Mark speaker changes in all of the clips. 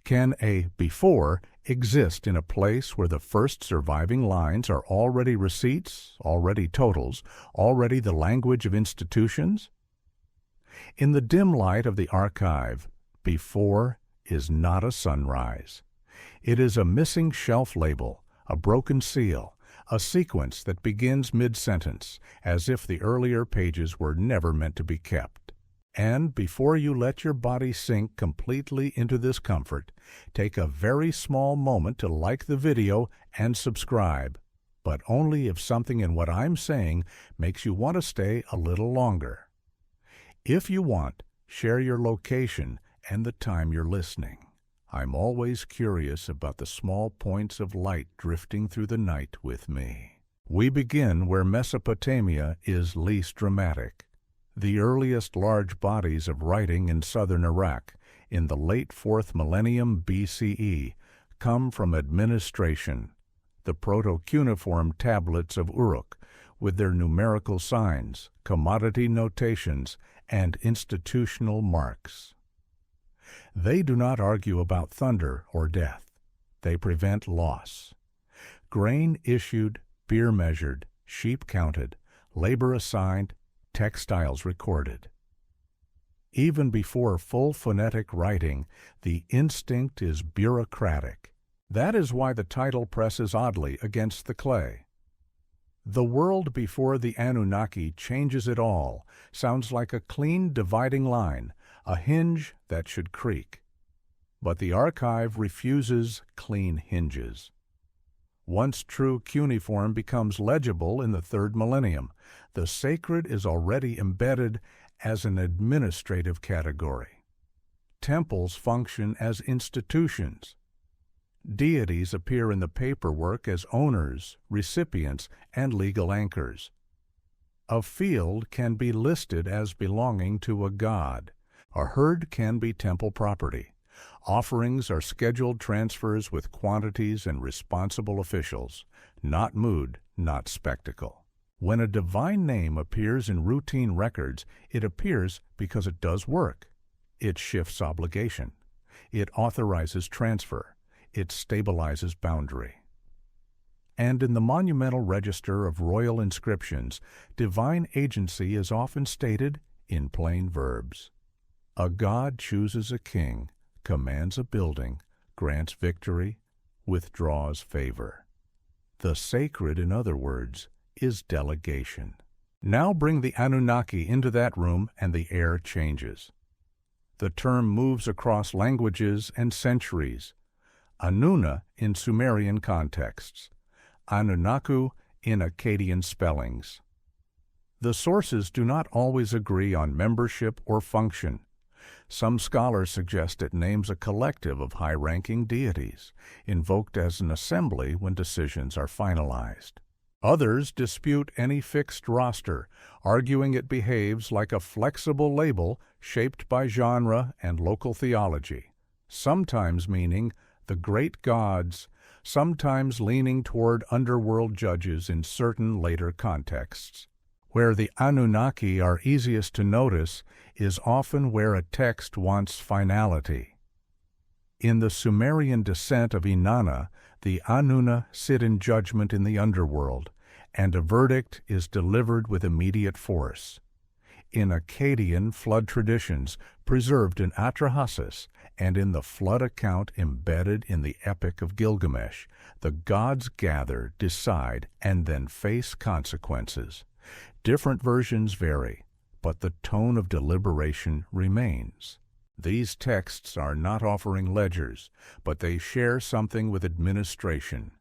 Speaker 1: Can a before exist in a place where the first surviving lines are already receipts, already totals, already the language of institutions? In the dim light of the archive, before is not a sunrise. It is a missing shelf label, a broken seal, a sequence that begins mid-sentence, as if the earlier pages were never meant to be kept. And before you let your body sink completely into this comfort, take a very small moment to like the video and subscribe, but only if something in what I'm saying makes you want to stay a little longer. If you want, share your location and the time you're listening. I'm always curious about the small points of light drifting through the night with me. We begin where Mesopotamia is least dramatic. The earliest large bodies of writing in southern Iraq, in the late 4th millennium BCE, come from administration, the proto-cuneiform tablets of Uruk, with their numerical signs, commodity notations, and institutional marks. They do not argue about thunder or death. They prevent loss. Grain issued, beer measured, sheep counted, labor assigned, textiles recorded. Even before full phonetic writing, the instinct is bureaucratic. That is why the title presses oddly against the clay. The world before the Anunnaki changes it all, sounds like a clean dividing line, a hinge that should creak. But the archive refuses clean hinges. Once true cuneiform becomes legible in the 3rd millennium, the sacred is already embedded as an administrative category. Temples function as institutions. Deities appear in the paperwork as owners, recipients, and legal anchors. A field can be listed as belonging to a god. A herd can be temple property. Offerings are scheduled transfers with quantities and responsible officials, not mood, not spectacle. When a divine name appears in routine records, it appears because it does work. It shifts obligation. It authorizes transfer. It stabilizes boundary. And in the monumental register of royal inscriptions, divine agency is often stated in plain verbs. A god chooses a king, commands a building, grants victory, withdraws favor. The sacred, in other words, is delegation. Now bring the Anunnaki into that room and the air changes. The term moves across languages and centuries. Anunna in Sumerian contexts, Anunnaku in Akkadian spellings. The sources do not always agree on membership or function. Some scholars suggest it names a collective of high-ranking deities, invoked as an assembly when decisions are finalized. Others dispute any fixed roster, arguing it behaves like a flexible label shaped by genre and local theology, sometimes meaning the great gods, sometimes leaning toward underworld judges in certain later contexts. Where the Anunnaki are easiest to notice is often where a text wants finality. In the Sumerian descent of Inanna, the Anunna sit in judgment in the underworld, and a verdict is delivered with immediate force. In Akkadian flood traditions, preserved in Atrahasis, and in the flood account embedded in the Epic of Gilgamesh, the gods gather, decide, and then face consequences. Different versions vary, but the tone of deliberation remains. These texts are not offering ledgers, but they share something with administration,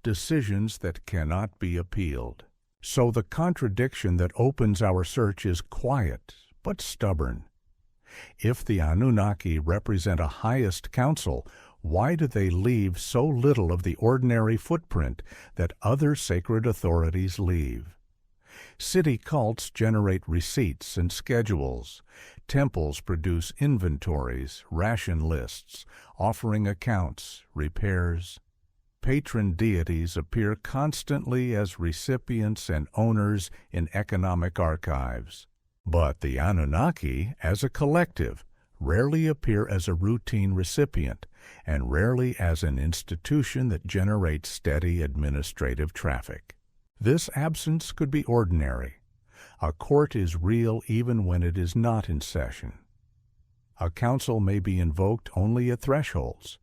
Speaker 1: decisions that cannot be appealed. So the contradiction that opens our search is quiet, but stubborn. If the Anunnaki represent a highest council, why do they leave so little of the ordinary footprint that other sacred authorities leave? City cults generate receipts and schedules. Temples produce inventories, ration lists, offering accounts, repairs. Patron deities appear constantly as recipients and owners in economic archives. But the Anunnaki, as a collective, rarely appear as a routine recipient, and rarely as an institution that generates steady administrative traffic. This absence could be ordinary. A court is real even when it is not in session. A council may be invoked only at thresholds,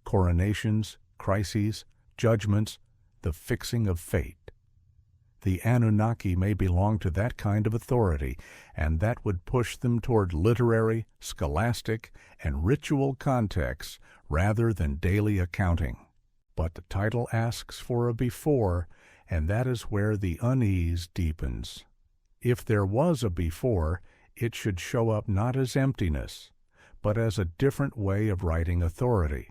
Speaker 1: coronations, crises, judgments, the fixing of fate. The Anunnaki may belong to that kind of authority, and that would push them toward literary, scholastic, and ritual contexts rather than daily accounting. But the title asks for a before, and that is where the unease deepens. If there was a before, it should show up not as emptiness, but as a different way of writing authority,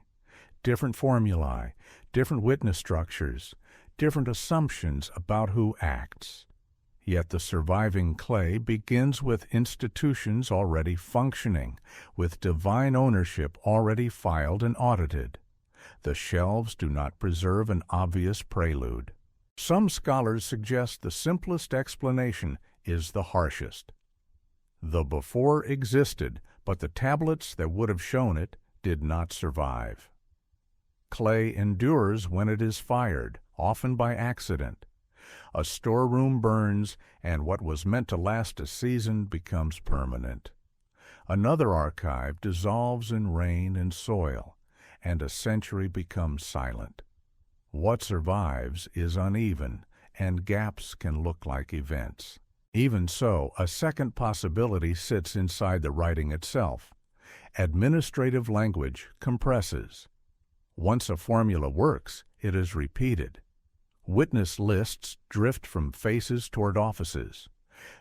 Speaker 1: different formulae, different witness structures, different assumptions about who acts. Yet the surviving clay begins with institutions already functioning, with divine ownership already filed and audited. The shelves do not preserve an obvious prelude. Some scholars suggest the simplest explanation is the harshest. The before existed, but the tablets that would have shown it did not survive. Clay endures when it is fired, often by accident. A storeroom burns, and what was meant to last a season becomes permanent. Another archive dissolves in rain and soil, and a century becomes silent. What survives is uneven, and gaps can look like events. Even so, a second possibility sits inside the writing itself. Administrative language compresses. Once a formula works, it is repeated. Witness lists drift from faces toward offices.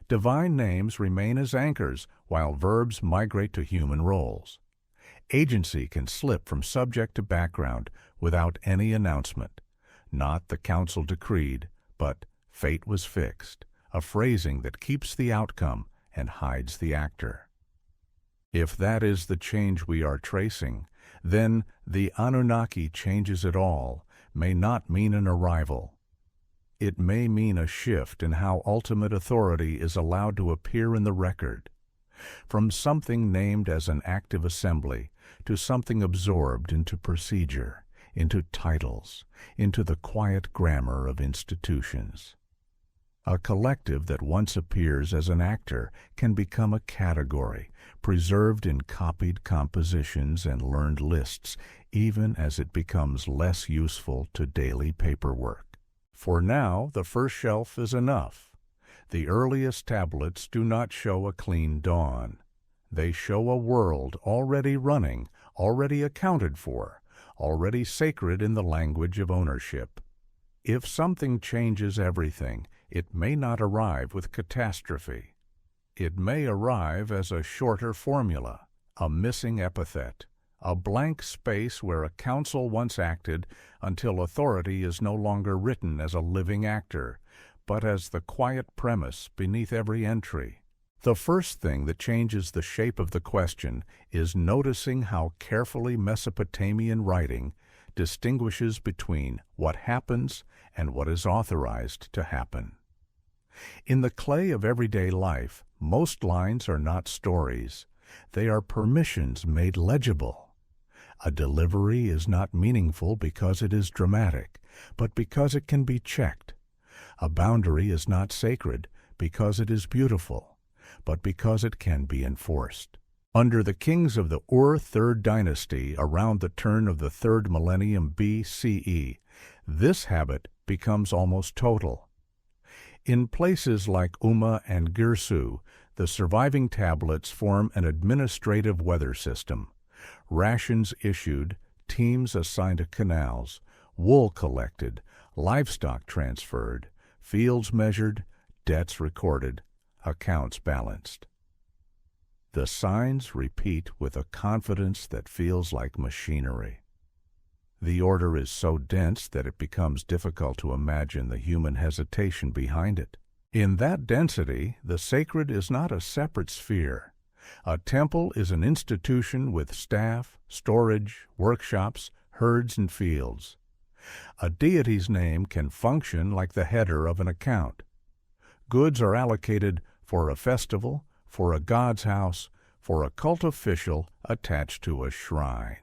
Speaker 1: Divine names remain as anchors, while verbs migrate to human roles. Agency can slip from subject to background without any announcement. Not the council decreed, but fate was fixed, a phrasing that keeps the outcome and hides the actor. If that is the change we are tracing, then the Anunnaki changes it all may not mean an arrival. It may mean a shift in how ultimate authority is allowed to appear in the record, from something named as an active assembly to something absorbed into procedure, into titles, into the quiet grammar of institutions. A collective that once appears as an actor can become a category, preserved in copied compositions and learned lists, even as it becomes less useful to daily paperwork. For now, the first shelf is enough. The earliest tablets do not show a clean dawn. They show a world already running, already accounted for, already sacred in the language of ownership. If something changes everything, it may not arrive with catastrophe. It may arrive as a shorter formula, a missing epithet, a blank space where a council once acted until authority is no longer written as a living actor, but as the quiet premise beneath every entry. The first thing that changes the shape of the question is noticing how carefully Mesopotamian writing distinguishes between what happens and what is authorized to happen. In the clay of everyday life, most lines are not stories. They are permissions made legible. A delivery is not meaningful because it is dramatic, but because it can be checked. A boundary is not sacred because it is beautiful, but because it can be enforced. Under the kings of the Third Dynasty around the turn of the 3rd millennium BCE, this habit becomes almost total. In places like Umma and Girsu, the surviving tablets form an administrative weather system. Rations issued, teams assigned to canals, wool collected, livestock transferred, fields measured, debts recorded, accounts balanced. The signs repeat with a confidence that feels like machinery. The order is so dense that it becomes difficult to imagine the human hesitation behind it. In that density, the sacred is not a separate sphere. A temple is an institution with staff, storage, workshops, herds, and fields. A deity's name can function like the header of an account. Goods are allocated for a festival, for a god's house, for a cult official attached to a shrine.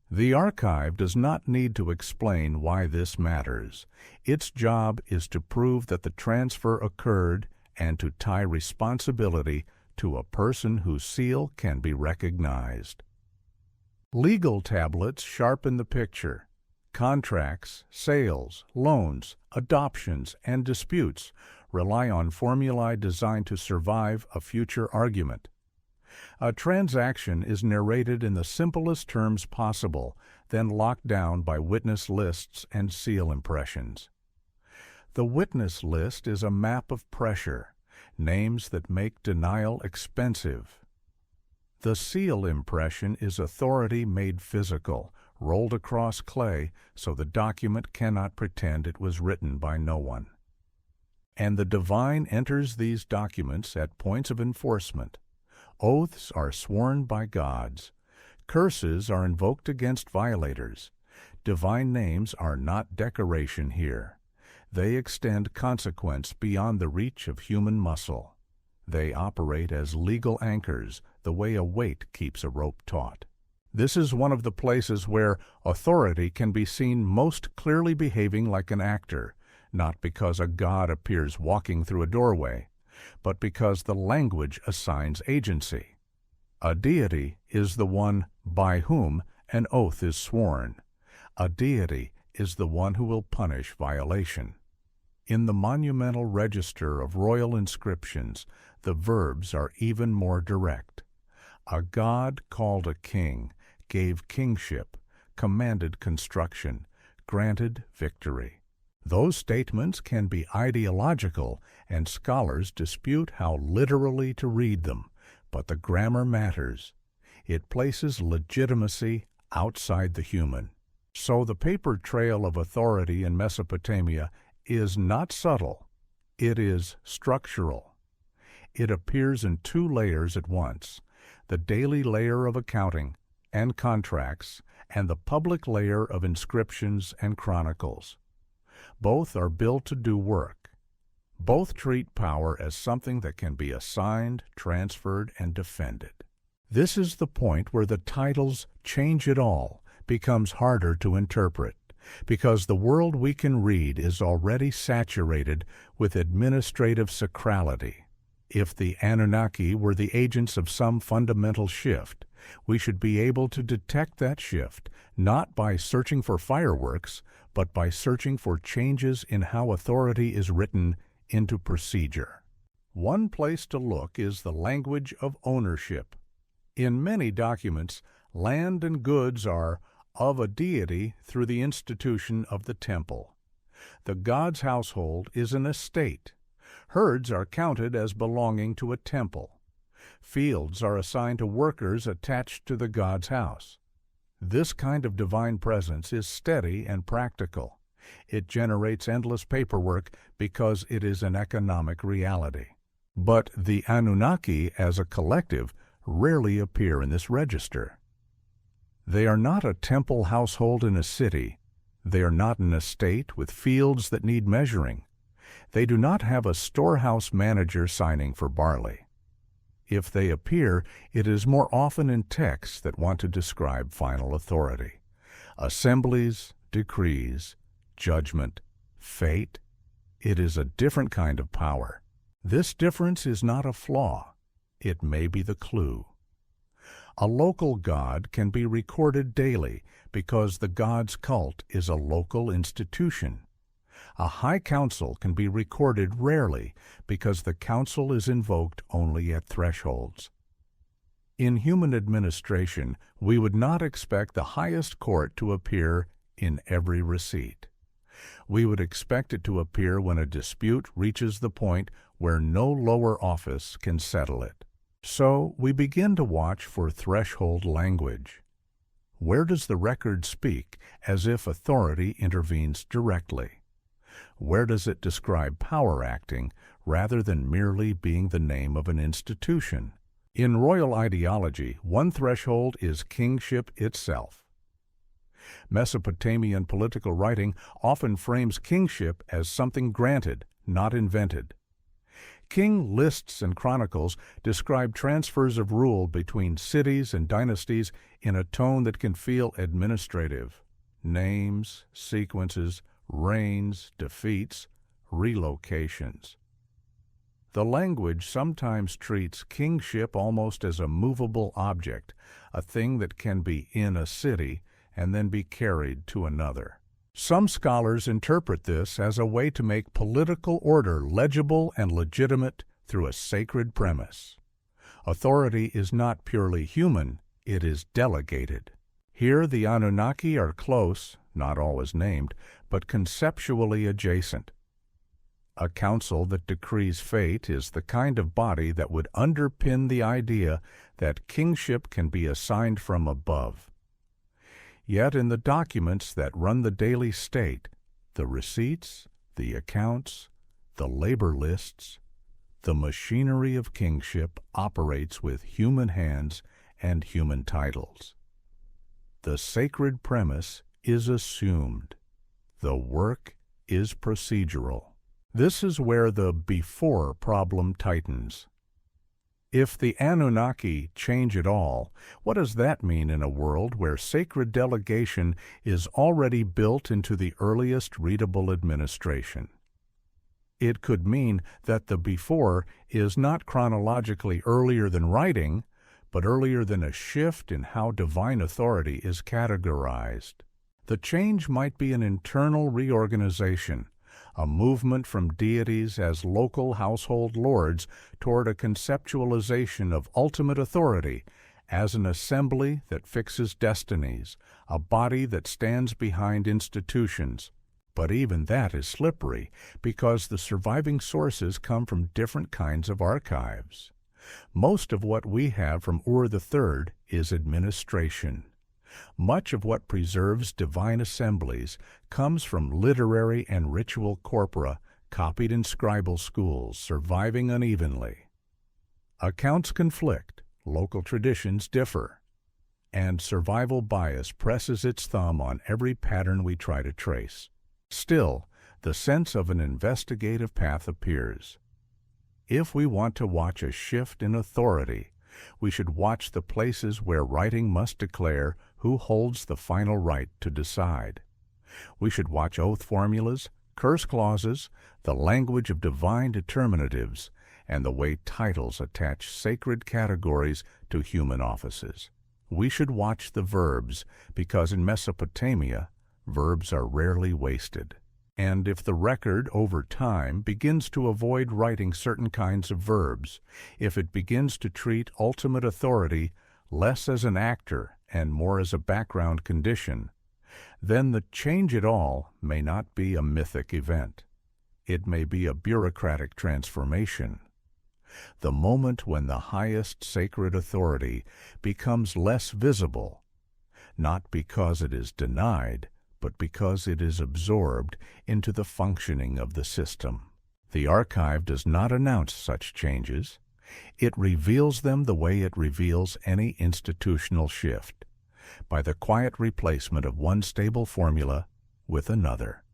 Speaker 1: The archive does not need to explain why this matters. Its job is to prove that the transfer occurred and to tie responsibility to a person whose seal can be recognized. Legal tablets sharpen the picture. Contracts, sales, loans, adoptions, and disputes rely on formulae designed to survive a future argument. A transaction is narrated in the simplest terms possible, then locked down by witness lists and seal impressions. The witness list is a map of pressure, names that make denial expensive. The seal impression is authority made physical, rolled across clay so the document cannot pretend it was written by no one. And the divine enters these documents at points of enforcement. Oaths are sworn by gods. Curses are invoked against violators. Divine names are not decoration here. They extend consequence beyond the reach of human muscle. They operate as legal anchors, the way a weight keeps a rope taut. This is one of the places where authority can be seen most clearly behaving like an actor, not because a god appears walking through a doorway, but because the language assigns agency. A deity is the one by whom an oath is sworn. A deity is the one who will punish violation. In the monumental register of royal inscriptions, the verbs are even more direct. A god called a king, gave kingship, commanded construction, granted victory. Those statements can be ideological, and scholars dispute how literally to read them, but the grammar matters. It places legitimacy outside the human. So the paper trail of authority in Mesopotamia is not subtle, it is structural. It appears in two layers at once, the daily layer of accounting and contracts, and the public layer of inscriptions and chronicles. Both are built to do work. Both treat power as something that can be assigned, transferred, and defended. This is the point where the titles "change it all" becomes harder to interpret, because the world we can read is already saturated with administrative sacrality. If the Anunnaki were the agents of some fundamental shift, we should be able to detect that shift, not by searching for fireworks, but by searching for changes in how authority is written into procedure. One place to look is the language of ownership. In many documents, land and goods are of a deity through the institution of the temple. The god's household is an estate. Herds are counted as belonging to a temple. Fields are assigned to workers attached to the god's house. This kind of divine presence is steady and practical. It generates endless paperwork because it is an economic reality. But the Anunnaki as a collective rarely appear in this register. They are not a temple household in a city. They are not an estate with fields that need measuring. They do not have a storehouse manager signing for barley. If they appear, it is more often in texts that want to describe final authority. Assemblies, decrees, judgment, fate. It is a different kind of power. This difference is not a flaw. It may be the clue. A local god can be recorded daily because the god's cult is a local institution. A high council can be recorded rarely because the council is invoked only at thresholds. In human administration, we would not expect the highest court to appear in every receipt. We would expect it to appear when a dispute reaches the point where no lower office can settle it. So we begin to watch for threshold language. Where does the record speak as if authority intervenes directly? Where does it describe power acting rather than merely being the name of an institution? In royal ideology, one threshold is kingship itself. Mesopotamian political writing often frames kingship as something granted, not invented. King lists and chronicles describe transfers of rule between cities and dynasties in a tone that can feel administrative. Names, sequences, reigns, defeats, relocations. The language sometimes treats kingship almost as a movable object, a thing that can be in a city and then be carried to another. Some scholars interpret this as a way to make political order legible and legitimate through a sacred premise. Authority is not purely human, it is delegated. Here the Anunnaki are close, not always named, but conceptually adjacent. A council that decrees fate is the kind of body that would underpin the idea that kingship can be assigned from above. Yet in the documents that run the daily state, the receipts, the accounts, the labor lists, the machinery of kingship operates with human hands and human titles. The sacred premise is assumed. The work is procedural. This is where the before problem tightens. If the Anunnaki change it all, what does that mean in a world where sacred delegation is already built into the earliest readable administration? It could mean that the before is not chronologically earlier than writing, but earlier than a shift in how divine authority is categorized. The change might be an internal reorganization, a movement from deities as local household lords toward a conceptualization of ultimate authority as an assembly that fixes destinies, a body that stands behind institutions. But even that is slippery because the surviving sources come from different kinds of archives. Most of what we have from Ur III is administration. Much of what preserves divine assemblies comes from literary and ritual corpora copied in scribal schools, surviving unevenly. Accounts conflict, local traditions differ, and survival bias presses its thumb on every pattern we try to trace. Still, the sense of an investigative path appears. If we want to watch a shift in authority, we should watch the places where writing must declare who holds the final right to decide. We should watch oath formulas, curse clauses, the language of divine determinatives, and the way titles attach sacred categories to human offices. We should watch the verbs, because in Mesopotamia, verbs are rarely wasted. And if the record over time begins to avoid writing certain kinds of verbs, if it begins to treat ultimate authority less as an actor and more as a background condition, then the change it all may not be a mythic event. It may be a bureaucratic transformation. The moment when the highest sacred authority becomes less visible, not because it is denied, but because it is absorbed into the functioning of the system. The archive does not announce such changes. It reveals them the way it reveals any institutional shift, by the quiet replacement of one stable formula with another.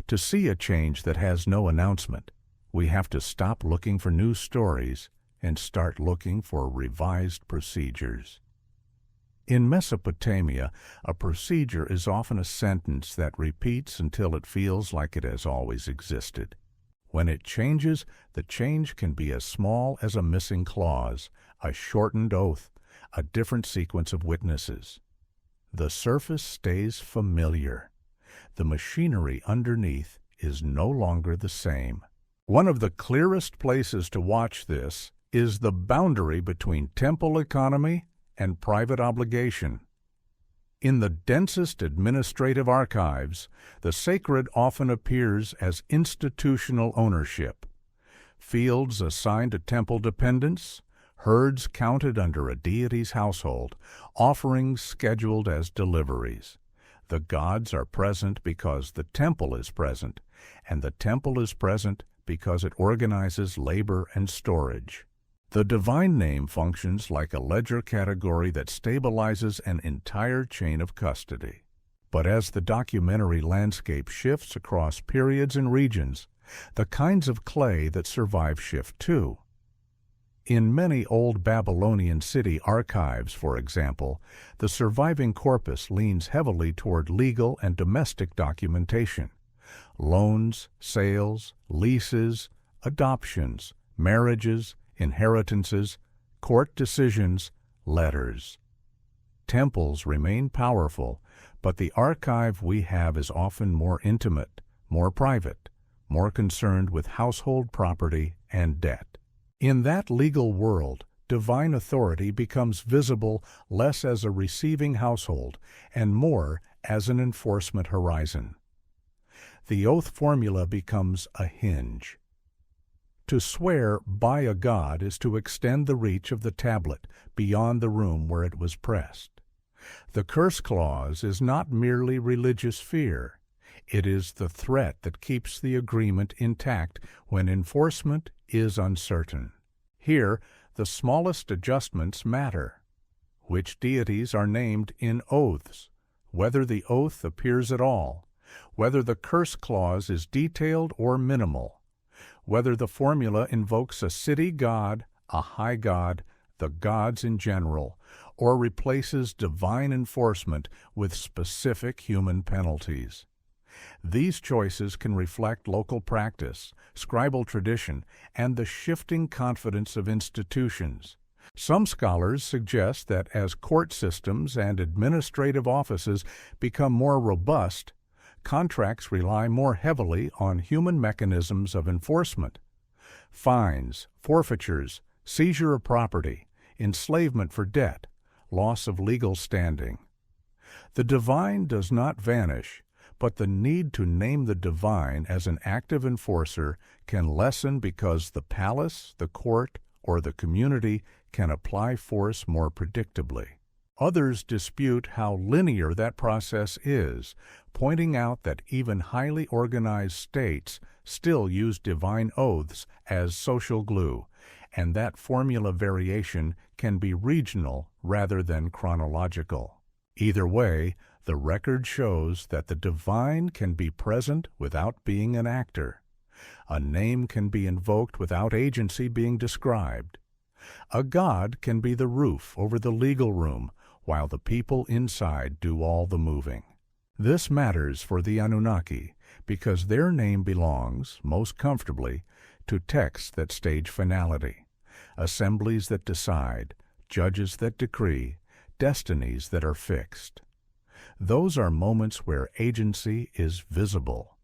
Speaker 1: To see a change that has no announcement, we have to stop looking for new stories and start looking for revised procedures. In Mesopotamia, a procedure is often a sentence that repeats until it feels like it has always existed. When it changes, the change can be as small as a missing clause, a shortened oath, a different sequence of witnesses. The surface stays familiar. The machinery underneath is no longer the same. One of the clearest places to watch this is the boundary between temple economy and private obligation. In the densest administrative archives, the sacred often appears as institutional ownership. Fields assigned to temple dependents, herds counted under a deity's household, offerings scheduled as deliveries. The gods are present because the temple is present, and the temple is present because it organizes labor and storage. The divine name functions like a ledger category that stabilizes an entire chain of custody. But as the documentary landscape shifts across periods and regions, the kinds of clay that survive shift too. In many old Babylonian city archives, for example, the surviving corpus leans heavily toward legal and domestic documentation. Loans, sales, leases, adoptions, marriages, inheritances, court decisions, letters. Temples remain powerful, but the archive we have is often more intimate, more private, more concerned with household property and debt. In that legal world, divine authority becomes visible less as a receiving household and more as an enforcement horizon. The oath formula becomes a hinge. To swear by a god is to extend the reach of the tablet beyond the room where it was pressed. The curse clause is not merely religious fear. It is the threat that keeps the agreement intact when enforcement is uncertain. Here, the smallest adjustments matter. Which deities are named in oaths, whether the oath appears at all, whether the curse clause is detailed or minimal, whether the formula invokes a city god, a high god, the gods in general, or replaces divine enforcement with specific human penalties. These choices can reflect local practice, scribal tradition, and the shifting confidence of institutions. Some scholars suggest that as court systems and administrative offices become more robust, contracts rely more heavily on human mechanisms of enforcement. Fines, forfeitures, seizure of property, enslavement for debt, loss of legal standing. The divine does not vanish, but the need to name the divine as an active enforcer can lessen because the palace, the court, or the community can apply force more predictably. Others dispute how linear that process is, pointing out that even highly organized states still use divine oaths as social glue, and that formula variation can be regional rather than chronological. Either way, the record shows that the divine can be present without being an actor. A name can be invoked without agency being described. A god can be the roof over the legal room, while the people inside do all the moving. This matters for the Anunnaki because their name belongs, most comfortably, to texts that stage finality, assemblies that decide, judges that decree, destinies that are fixed. Those are moments where agency is visible.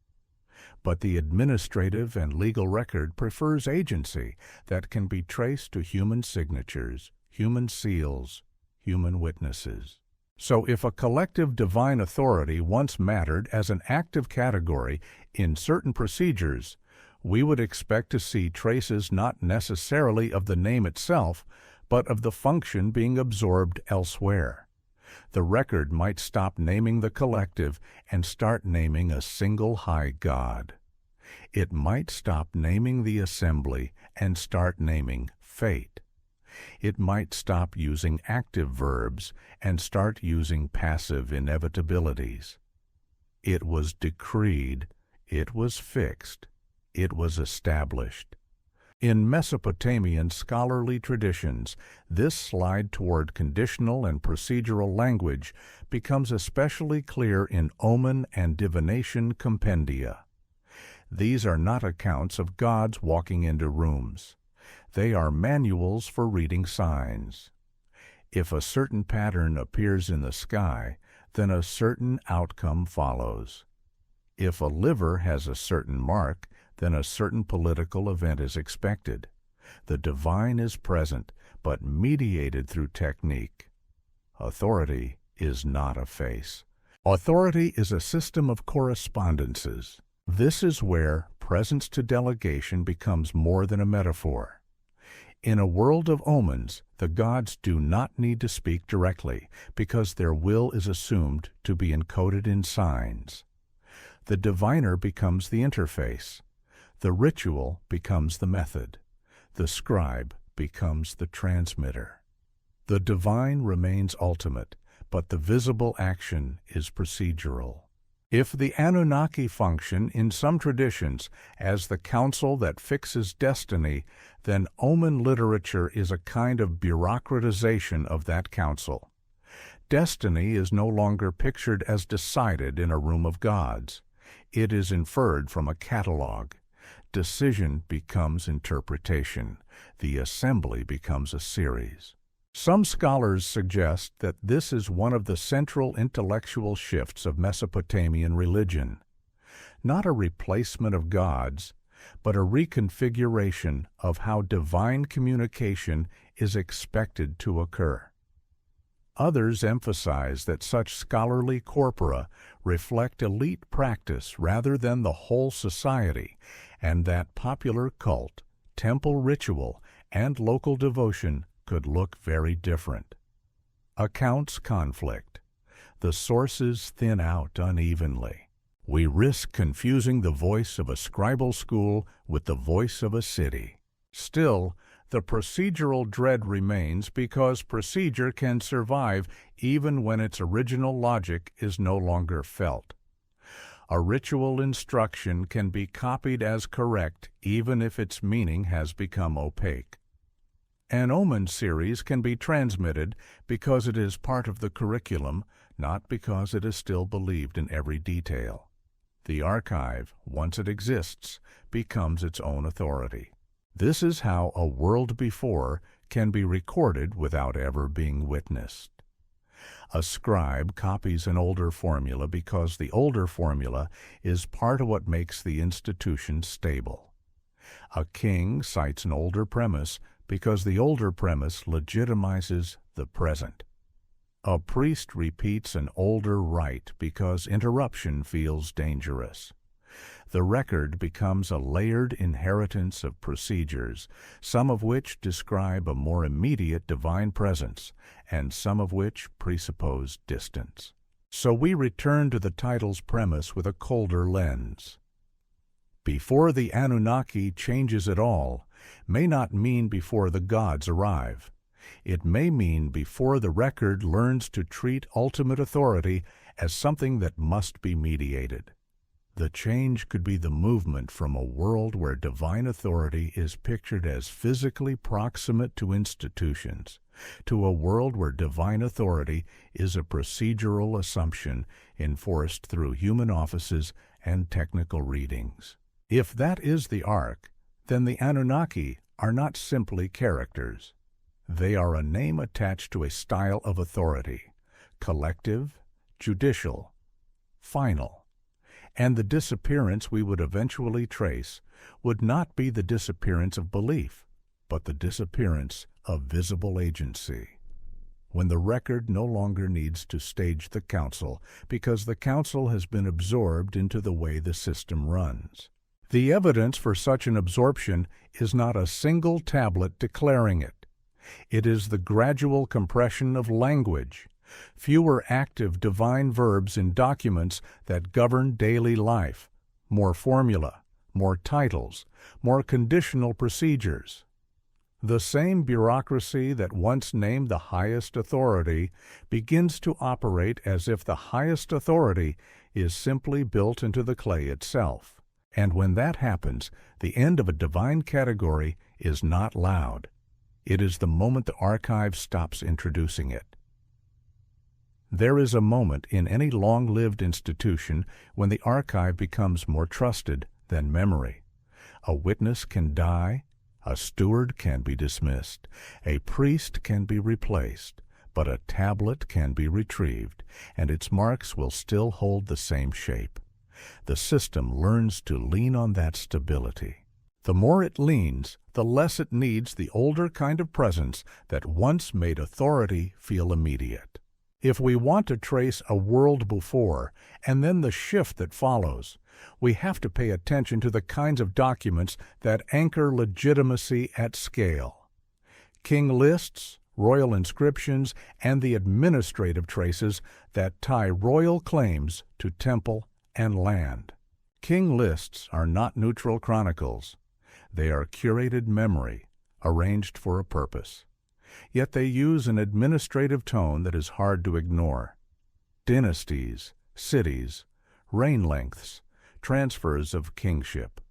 Speaker 1: But the administrative and legal record prefers agency that can be traced to human signatures, human seals, human witnesses. So if a collective divine authority once mattered as an active category in certain procedures, we would expect to see traces not necessarily of the name itself, but of the function being absorbed elsewhere. The record might stop naming the collective and start naming a single high god. It might stop naming the assembly and start naming fate. It might stop using active verbs and start using passive inevitabilities. It was decreed, it was fixed, it was established. In Mesopotamian scholarly traditions, this slide toward conditional and procedural language becomes especially clear in omen and divination compendia. These are not accounts of gods walking into rooms. They are manuals for reading signs. If a certain pattern appears in the sky, then a certain outcome follows. If a liver has a certain mark, then a certain political event is expected. The divine is present, but mediated through technique. Authority is not a face. Authority is a system of correspondences. This is where presence to delegation becomes more than a metaphor. In a world of omens, the gods do not need to speak directly because their will is assumed to be encoded in signs. The diviner becomes the interface. The ritual becomes the method. The scribe becomes the transmitter. The divine remains ultimate, but the visible action is procedural. If the Anunnaki function in some traditions as the council that fixes destiny, then omen literature is a kind of bureaucratization of that council. Destiny is no longer pictured as decided in a room of gods. It is inferred from a catalog. Decision becomes interpretation. The assembly becomes a series. Some scholars suggest that this is one of the central intellectual shifts of Mesopotamian religion. Not a replacement of gods, but a reconfiguration of how divine communication is expected to occur. Others emphasize that such scholarly corpora reflect elite practice rather than the whole society, and that popular cult, temple ritual, and local devotion could look very different. Accounts conflict. The sources thin out unevenly. We risk confusing the voice of a scribal school with the voice of a city. Still, the procedural dread remains because procedure can survive even when its original logic is no longer felt. A ritual instruction can be copied as correct even if its meaning has become opaque. An omen series can be transmitted because it is part of the curriculum, not because it is still believed in every detail. The archive, once it exists, becomes its own authority. This is how a world before can be recorded without ever being witnessed. A scribe copies an older formula because the older formula is part of what makes the institution stable. A king cites an older premise because the older premise legitimizes the present. A priest repeats an older rite because interruption feels dangerous. The record becomes a layered inheritance of procedures, some of which describe a more immediate divine presence, and some of which presuppose distance. So we return to the title's premise with a colder lens. Before the Anunnaki changes it all may not mean before the gods arrive. It may mean before the record learns to treat ultimate authority as something that must be mediated. The change could be the movement from a world where divine authority is pictured as physically proximate to institutions, to a world where divine authority is a procedural assumption enforced through human offices and technical readings. If that is the arc, then the Anunnaki are not simply characters. They are a name attached to a style of authority, collective, judicial, final. And the disappearance we would eventually trace would not be the disappearance of belief, but the disappearance of visible agency. When the record no longer needs to stage the council because the council has been absorbed into the way the system runs. The evidence for such an absorption is not a single tablet declaring it. It is the gradual compression of language, fewer active divine verbs in documents that govern daily life, more formula, more titles, more conditional procedures. The same bureaucracy that once named the highest authority begins to operate as if the highest authority is simply built into the clay itself. And when that happens, the end of a divine category is not loud. It is the moment the archive stops introducing it. There is a moment in any long-lived institution when the archive becomes more trusted than memory. A witness can die, a steward can be dismissed, a priest can be replaced, but a tablet can be retrieved, and its marks will still hold the same shape. The system learns to lean on that stability. The more it leans, the less it needs the older kind of presence that once made authority feel immediate. If we want to trace a world before and then the shift that follows, we have to pay attention to the kinds of documents that anchor legitimacy at scale. King lists, royal inscriptions, and the administrative traces that tie royal claims to temple and land. King lists are not neutral chronicles. They are curated memory, arranged for a purpose. Yet they use an administrative tone that is hard to ignore. Dynasties, cities, reign lengths, transfers of kingship.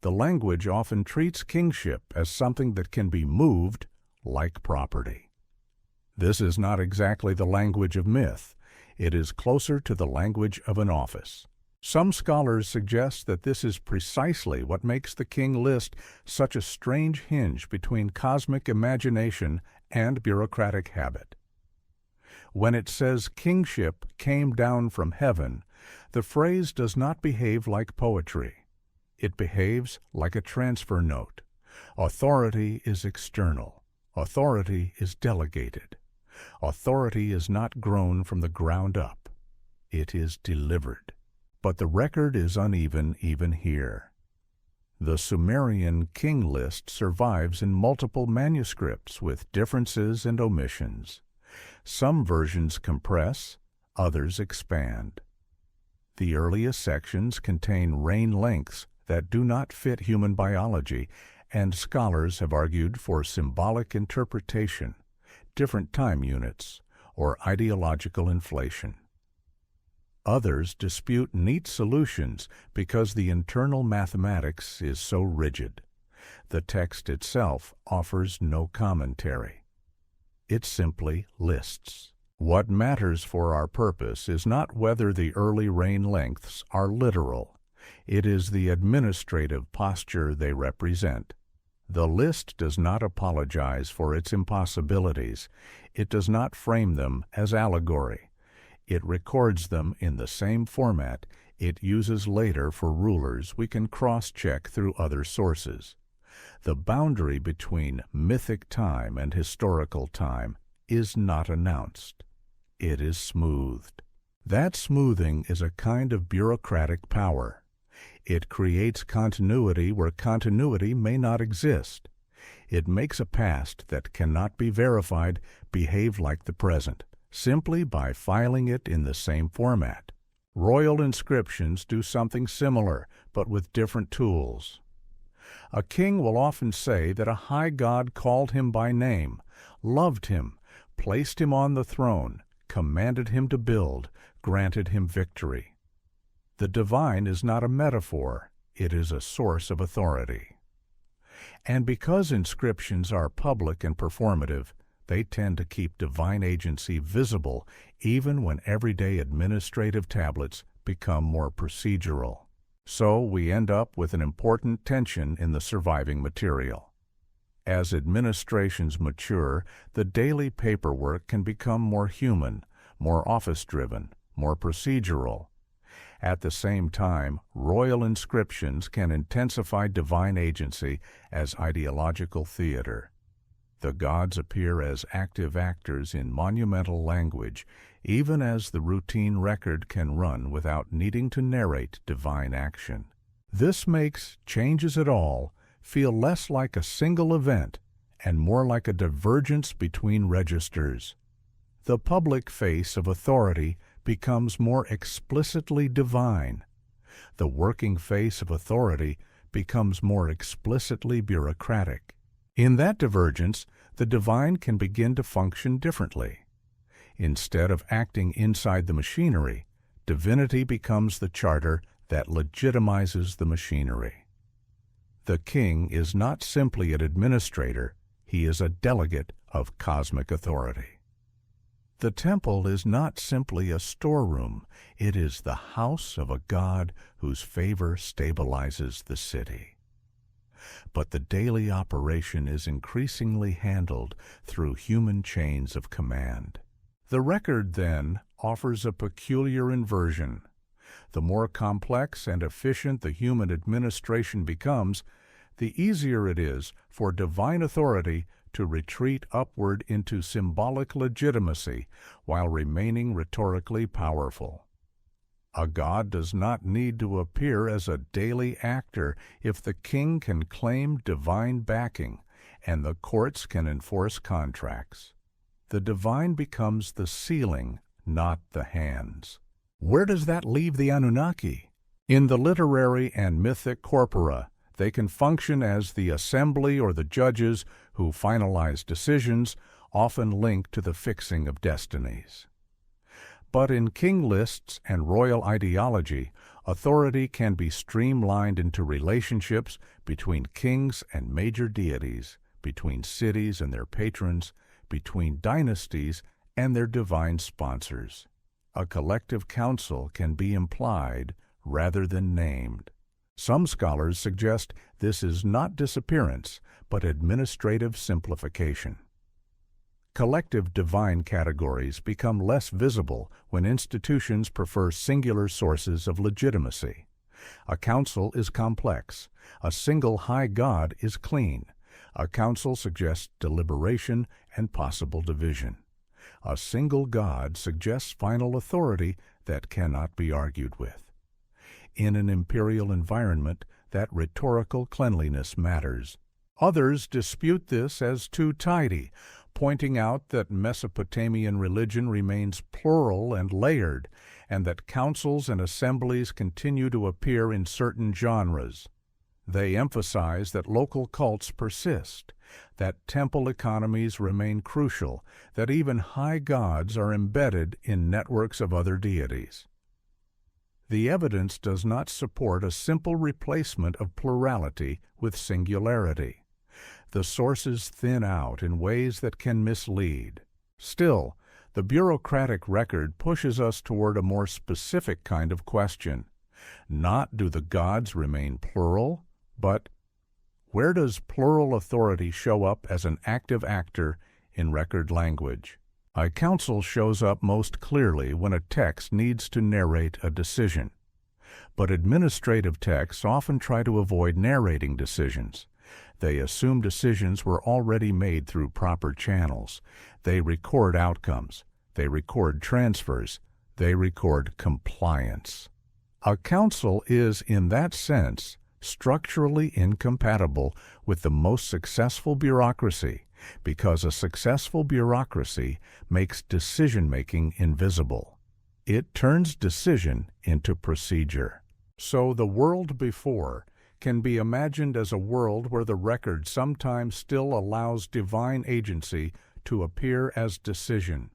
Speaker 1: The language often treats kingship as something that can be moved like property. This is not exactly the language of myth. It is closer to the language of an office. Some scholars suggest that this is precisely what makes the king list such a strange hinge between cosmic imagination and bureaucratic habit. When it says kingship came down from heaven, the phrase does not behave like poetry. It behaves like a transfer note. Authority is external. Authority is delegated. Authority is not grown from the ground up. It is delivered. But the record is uneven even here. The Sumerian king list survives in multiple manuscripts with differences and omissions. Some versions compress, others expand. The earliest sections contain reign lengths that do not fit human biology, and scholars have argued for symbolic interpretation, different time units, or ideological inflation. Others dispute neat solutions because the internal mathematics is so rigid. The text itself offers no commentary. It simply lists. What matters for our purpose is not whether the early reign lengths are literal. It is the administrative posture they represent. The list does not apologize for its impossibilities. It does not frame them as allegory. It records them in the same format it uses later for rulers we can cross-check through other sources. The boundary between mythic time and historical time is not announced. It is smoothed. That smoothing is a kind of bureaucratic power. It creates continuity where continuity may not exist. It makes a past that cannot be verified behave like the present, simply by filing it in the same format. Royal inscriptions do something similar, but with different tools. A king will often say that a high god called him by name, loved him, placed him on the throne, commanded him to build, granted him victory. The divine is not a metaphor, it is a source of authority. And because inscriptions are public and performative, they tend to keep divine agency visible even when everyday administrative tablets become more procedural. So we end up with an important tension in the surviving material. As administrations mature, the daily paperwork can become more human, more office-driven, more procedural. At the same time, royal inscriptions can intensify divine agency as ideological theater. The gods appear as active actors in monumental language, even as the routine record can run without needing to narrate divine action. This makes changes at all feel less like a single event and more like a divergence between registers. The public face of authority becomes more explicitly divine. The working face of authority becomes more explicitly bureaucratic. In that divergence, the divine can begin to function differently. Instead of acting inside the machinery, divinity becomes the charter that legitimizes the machinery. The king is not simply an administrator, he is a delegate of cosmic authority. The temple is not simply a storeroom, it is the house of a god whose favor stabilizes the city. But the daily operation is increasingly handled through human chains of command. The record, then, offers a peculiar inversion. The more complex and efficient the human administration becomes, the easier it is for divine authority to retreat upward into symbolic legitimacy while remaining rhetorically powerful. A god does not need to appear as a daily actor if the king can claim divine backing and the courts can enforce contracts. The divine becomes the ceiling, not the hands. Where does that leave the Anunnaki? In the literary and mythic corpora, They can function as the assembly or the judges who finalize decisions, often linked to the fixing of destinies. But in king lists and royal ideology, authority can be streamlined into relationships between kings and major deities, between cities and their patrons, between dynasties and their divine sponsors. A collective council can be implied rather than named. Some scholars suggest this is not disappearance, but administrative simplification. Collective divine categories become less visible when institutions prefer singular sources of legitimacy. A council is complex. A single high god is clean. A council suggests deliberation and possible division. A single god suggests final authority that cannot be argued with. In an imperial environment, that rhetorical cleanliness matters. Others dispute this as too tidy, pointing out that Mesopotamian religion remains plural and layered, and that councils and assemblies continue to appear in certain genres. They emphasize that local cults persist, that temple economies remain crucial, that even high gods are embedded in networks of other deities. The evidence does not support a simple replacement of plurality with singularity. The sources thin out in ways that can mislead. Still, the bureaucratic record pushes us toward a more specific kind of question. Not do the gods remain plural, but where does plural authority show up as an active actor in record language? A council shows up most clearly when a text needs to narrate a decision. But administrative texts often try to avoid narrating decisions. They assume decisions were already made through proper channels. They record outcomes. They record transfers. They record compliance. A council is, in that sense, structurally incompatible with the most successful bureaucracy, because a successful bureaucracy makes decision-making invisible. It turns decision into procedure. So the world before can be imagined as a world where the record sometimes still allows divine agency to appear as decision.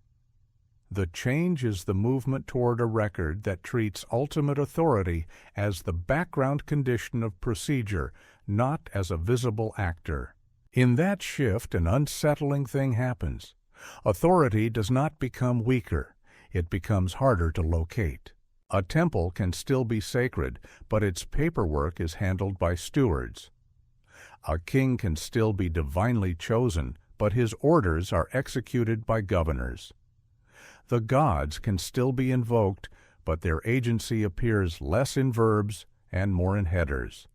Speaker 1: The change is the movement toward a record that treats ultimate authority as the background condition of procedure, not as a visible actor. In that shift, an unsettling thing happens. Authority does not become weaker. It becomes harder to locate. A temple can still be sacred, but its paperwork is handled by stewards. A king can still be divinely chosen, but his orders are executed by governors. The gods can still be invoked, but their agency appears less in verbs and more in headers.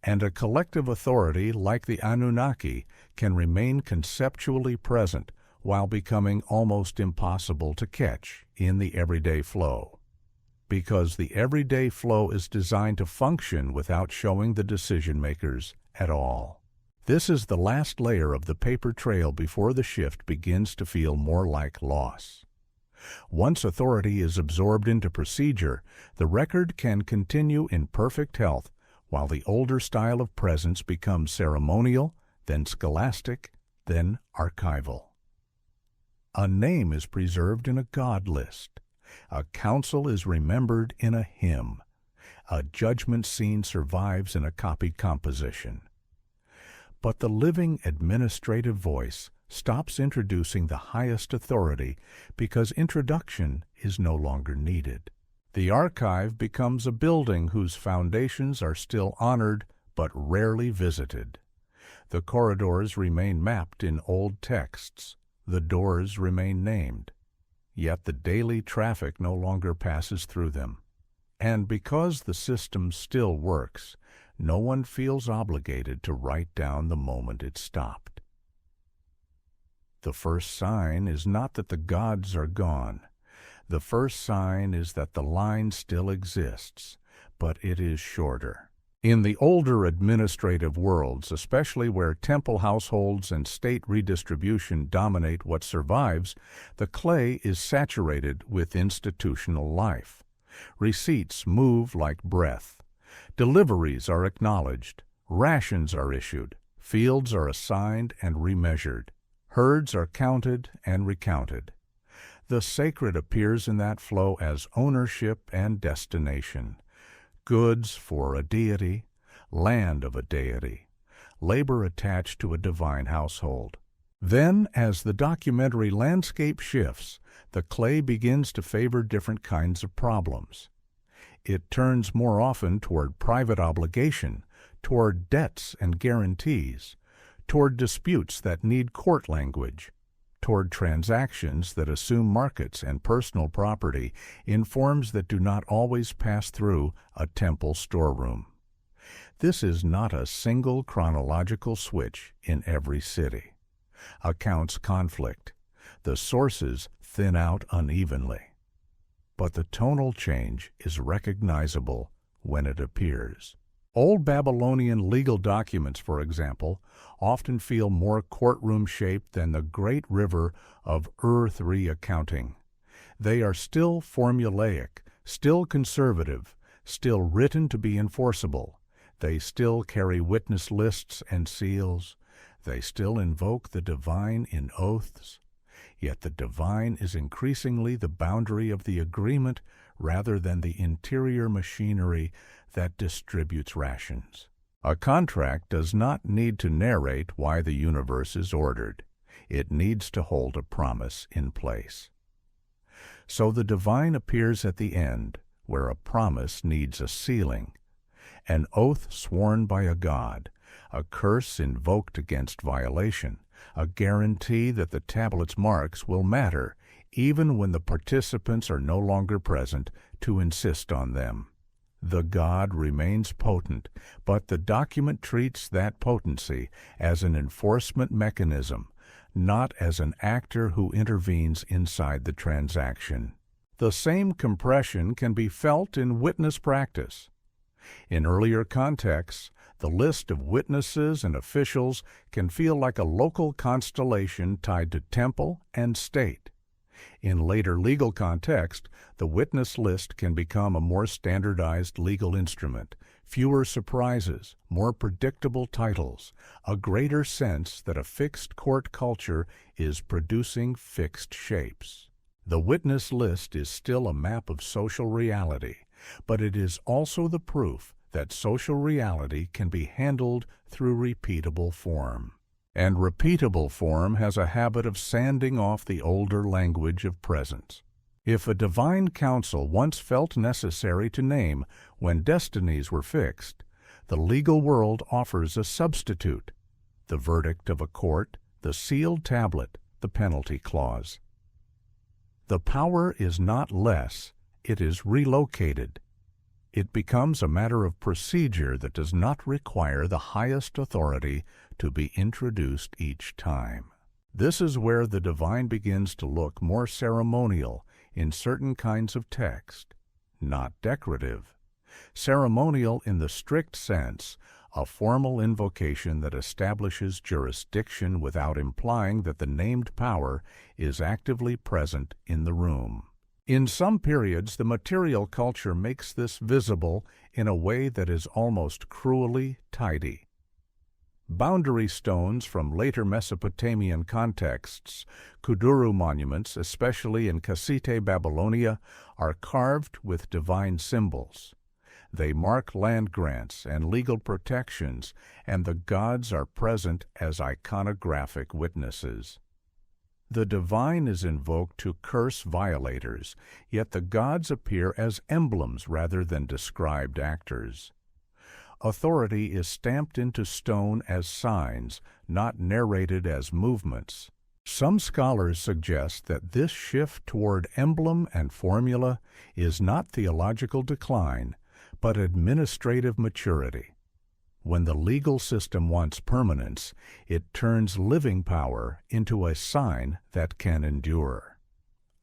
Speaker 1: And a collective authority like the Anunnaki can remain conceptually present while becoming almost impossible to catch in the everyday flow. Because the everyday flow is designed to function without showing the decision-makers at all. This is the last layer of the paper trail before the shift begins to feel more like loss. Once authority is absorbed into procedure, the record can continue in perfect health while the older style of presence becomes ceremonial, then scholastic, then archival. A name is preserved in a god list. A council is remembered in a hymn. A judgment scene survives in a copied composition. But the living administrative voice stops introducing the highest authority because introduction is no longer needed. The archive becomes a building whose foundations are still honored but rarely visited. The corridors remain mapped in old texts. The doors remain named. Yet the daily traffic no longer passes through them. And because the system still works, no one feels obligated to write down the moment it stopped. The first sign is not that the gods are gone. The first sign is that the line still exists, but it is shorter. In the older administrative worlds, especially where temple households and state redistribution dominate what survives, the clay is saturated with institutional life. Receipts move like breath. Deliveries are acknowledged. Rations are issued, fields are assigned and remeasured, herds are counted and recounted. The sacred appears in that flow as ownership and destination, goods for a deity, land of a deity, labor attached to a divine household. Then, as the documentary landscape shifts, the clay begins to favor different kinds of problems. It turns more often toward private obligation, toward debts and guarantees, toward disputes that need court language, toward transactions that assume markets and personal property in forms that do not always pass through a temple storeroom. This is not a single chronological switch in every city. Accounts conflict. The sources thin out unevenly. But the tonal change is recognizable when it appears. Old Babylonian legal documents, for example, often feel more courtroom-shaped than the great river of Ur-3 accounting. They are still formulaic, still conservative, still written to be enforceable. They still carry witness lists and seals. They still invoke the divine in oaths. Yet the divine is increasingly the boundary of the agreement rather than the interior machinery that distributes rations. A contract does not need to narrate why the universe is ordered. It needs to hold a promise in place. So the divine appears at the end, where a promise needs a sealing, an oath sworn by a god, a curse invoked against violation, a guarantee that the tablet's marks will matter even when the participants are no longer present to insist on them. The god remains potent, but the document treats that potency as an enforcement mechanism, not as an actor who intervenes inside the transaction. The same compression can be felt in witness practice. In earlier contexts, the list of witnesses and officials can feel like a local constellation tied to temple and state. In later legal context, the witness list can become a more standardized legal instrument, fewer surprises, more predictable titles, a greater sense that a fixed court culture is producing fixed shapes. The witness list is still a map of social reality, but it is also the proof that social reality can be handled through repeatable form. And repeatable form has a habit of sanding off the older language of presence. If a divine council once felt necessary to name when destinies were fixed, the legal world offers a substitute: the verdict of a court, the sealed tablet, the penalty clause. The power is not less, it is relocated. It becomes a matter of procedure that does not require the highest authority to be introduced each time. This is where the divine begins to look more ceremonial in certain kinds of text, not decorative. Ceremonial in the strict sense, a formal invocation that establishes jurisdiction without implying that the named power is actively present in the room. In some periods, the material culture makes this visible in a way that is almost cruelly tidy. Boundary stones from later Mesopotamian contexts, Kuduru monuments, especially in Kasite, Babylonia, are carved with divine symbols. They mark land grants and legal protections, and the gods are present as iconographic witnesses. The divine is invoked to curse violators, yet the gods appear as emblems rather than described actors. Authority is stamped into stone as signs, not narrated as movements. Some scholars suggest that this shift toward emblem and formula is not theological decline, but administrative maturity. When the legal system wants permanence, it turns living power into a sign that can endure.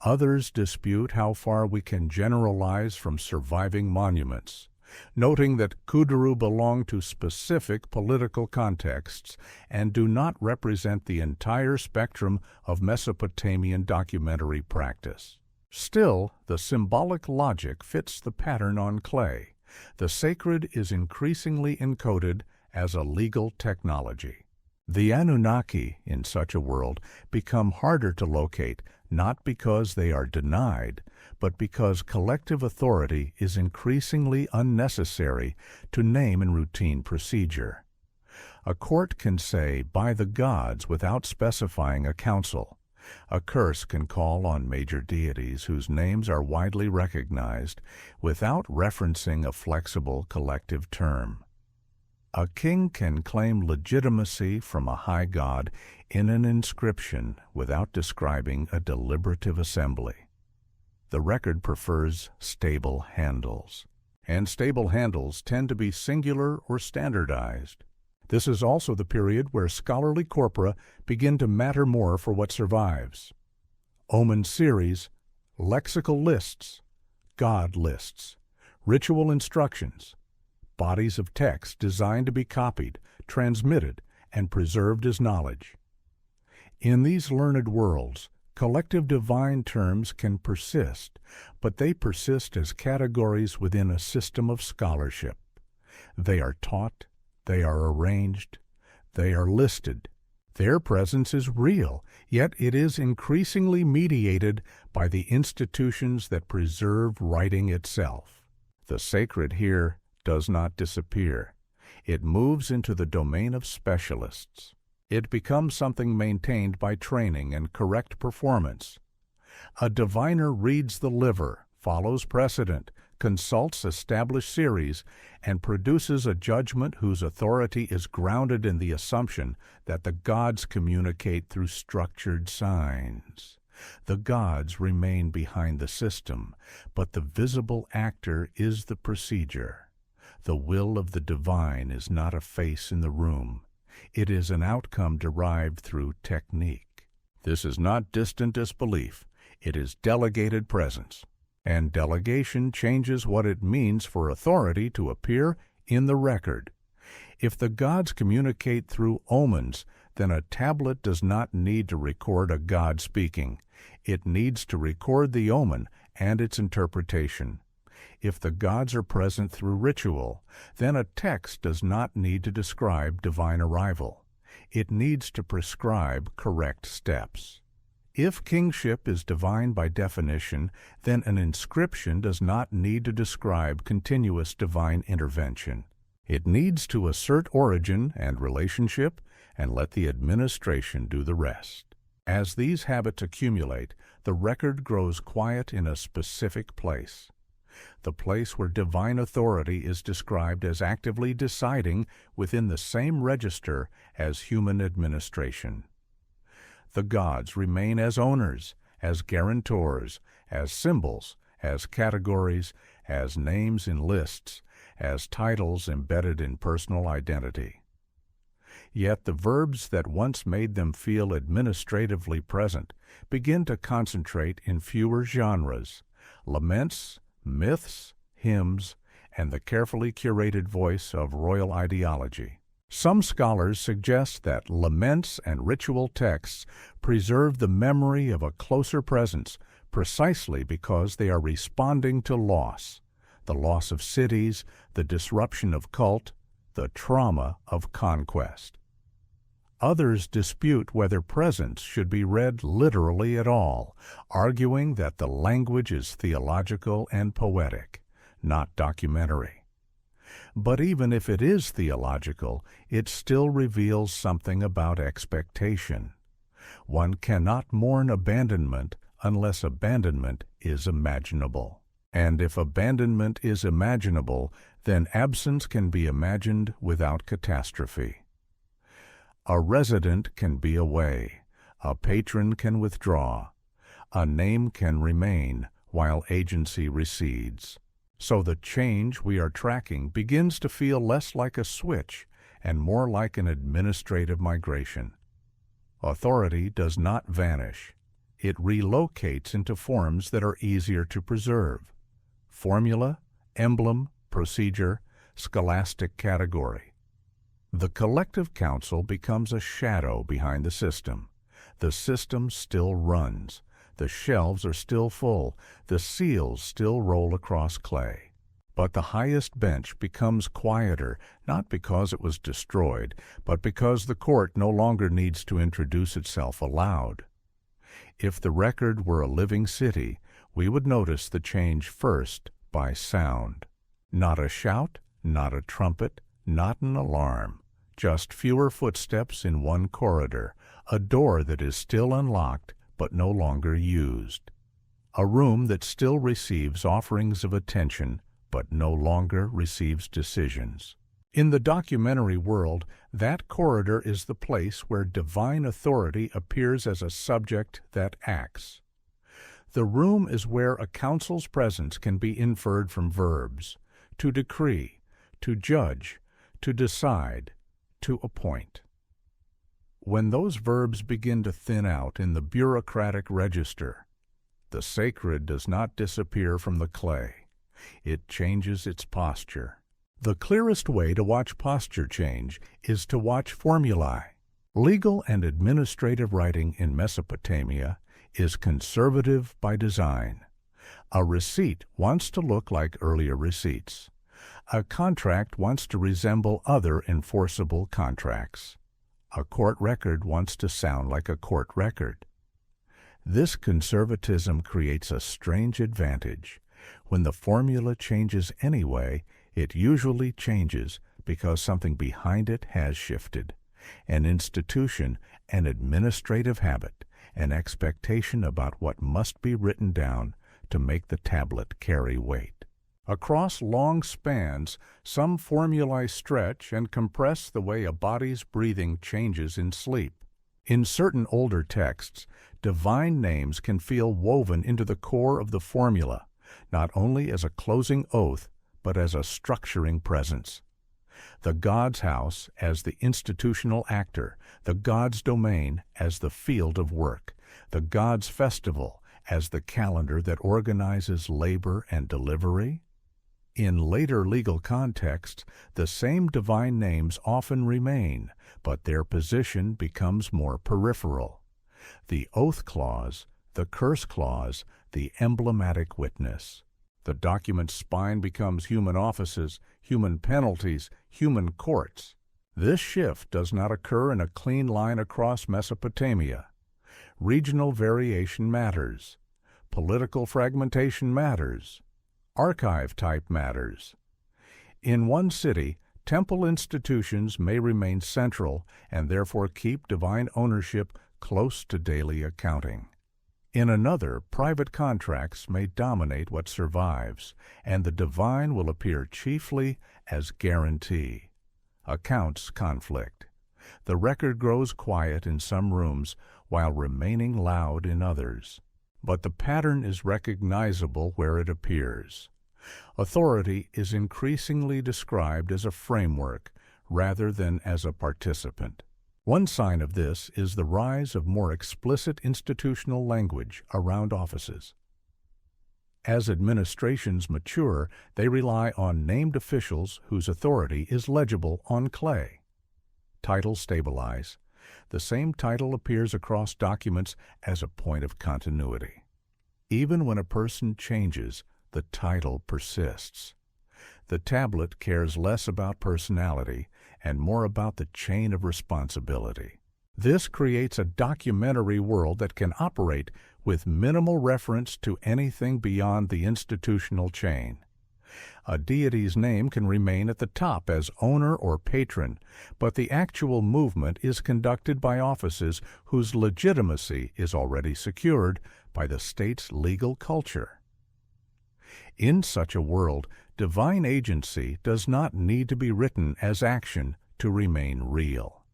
Speaker 1: Others dispute how far we can generalize from surviving monuments, noting that Kuduru belong to specific political contexts and do not represent the entire spectrum of Mesopotamian documentary practice. Still, the symbolic logic fits the pattern on clay. The sacred is increasingly encoded as a legal technology. The Anunnaki in such a world become harder to locate, not because they are denied, but because collective authority is increasingly unnecessary to name in routine procedure. A court can say, "by the gods," without specifying a council. A curse can call on major deities whose names are widely recognized without referencing a flexible collective term. A king can claim legitimacy from a high god in an inscription without describing a deliberative assembly. The record prefers stable handles, and stable handles tend to be singular or standardized. This is also the period where scholarly corpora begin to matter more for what survives. Omen series, lexical lists, god lists, ritual instructions, bodies of text designed to be copied, transmitted, and preserved as knowledge. In these learned worlds, collective divine terms can persist, but they persist as categories within a system of scholarship. They are taught, they are arranged, they are listed. Their presence is real, yet it is increasingly mediated by the institutions that preserve writing itself. The sacred here does not disappear. It moves into the domain of specialists. It becomes something maintained by training and correct performance. A diviner reads the liver, follows precedent, consults established series, and produces a judgment whose authority is grounded in the assumption that the gods communicate through structured signs. The gods remain behind the system, but the visible actor is the procedure. The will of the divine is not a face in the room. It is an outcome derived through technique. This is not distant disbelief. It is delegated presence. And delegation changes what it means for authority to appear in the record. If the gods communicate through omens, then a tablet does not need to record a god speaking. It needs to record the omen and its interpretation. If the gods are present through ritual, then a text does not need to describe divine arrival. It needs to prescribe correct steps. If kingship is divine by definition, then an inscription does not need to describe continuous divine intervention. It needs to assert origin and relationship and let the administration do the rest. As these habits accumulate, the record grows quiet in a specific place. The place where divine authority is described as actively deciding within the same register as human administration. The gods remain as owners, as guarantors, as symbols, as categories, as names in lists, as titles embedded in personal identity. Yet the verbs that once made them feel administratively present begin to concentrate in fewer genres: laments, myths, hymns, and the carefully curated voice of royal ideology. Some scholars suggest that laments and ritual texts preserve the memory of a closer presence precisely because they are responding to loss, the loss of cities, the disruption of cult, the trauma of conquest. Others dispute whether presence should be read literally at all, arguing that the language is theological and poetic, not documentary. But even if it is theological, it still reveals something about expectation. One cannot mourn abandonment unless abandonment is imaginable. And if abandonment is imaginable, then absence can be imagined without catastrophe. A resident can be away, a patron can withdraw, a name can remain while agency recedes. So the change we are tracking begins to feel less like a switch and more like an administrative migration. Authority does not vanish. It relocates into forms that are easier to preserve: formula, emblem, procedure, scholastic category. The collective council becomes a shadow behind the system. The system still runs. The shelves are still full. The seals still roll across clay. But the highest bench becomes quieter, not because it was destroyed, but because the court no longer needs to introduce itself aloud. If the record were a living city, we would notice the change first by sound. Not a shout, not a trumpet, not an alarm, just fewer footsteps in one corridor, a door that is still unlocked but no longer used, a room that still receives offerings of attention but no longer receives decisions. In the documentary world, that corridor is the place where divine authority appears as a subject that acts. The room is where a council's presence can be inferred from verbs: to decree, to judge, to decide, to appoint. When those verbs begin to thin out in the bureaucratic register, the sacred does not disappear from the clay. It changes its posture. The clearest way to watch posture change is to watch formulae. Legal and administrative writing in Mesopotamia is conservative by design. A receipt wants to look like earlier receipts. A contract wants to resemble other enforceable contracts. A court record wants to sound like a court record. This conservatism creates a strange advantage. When the formula changes anyway, it usually changes because something behind it has shifted. An institution, an administrative habit, an expectation about what must be written down to make the tablet carry weight. Across long spans, some formulae stretch and compress the way a body's breathing changes in sleep. In certain older texts, divine names can feel woven into the core of the formula, not only as a closing oath, but as a structuring presence. The God's house as the institutional actor, the God's domain as the field of work, the God's festival as the calendar that organizes labor and delivery. In later legal contexts, the same divine names often remain, but their position becomes more peripheral. The oath clause, the curse clause, the emblematic witness. The document's spine becomes human offices, human penalties, human courts. This shift does not occur in a clean line across Mesopotamia. Regional variation matters. Political fragmentation matters. Archive type matters. In one city, temple institutions may remain central and therefore keep divine ownership close to daily accounting. In another, private contracts may dominate what survives, and the divine will appear chiefly as guarantee. Accounts conflict. The record grows quiet in some rooms while remaining loud in others. But the pattern is recognizable where it appears. Authority is increasingly described as a framework rather than as a participant. One sign of this is the rise of more explicit institutional language around offices. As administrations mature, they rely on named officials whose authority is legible on clay. Titles stabilize. The same title appears across documents as a point of continuity. Even when a person changes, the title persists. The tablet cares less about personality and more about the chain of responsibility. This creates a documentary world that can operate with minimal reference to anything beyond the institutional chain. A deity's name can remain at the top as owner or patron, but the actual movement is conducted by offices whose legitimacy is already secured by the state's legal culture. In such a world, divine agency does not need to be written as action to remain real.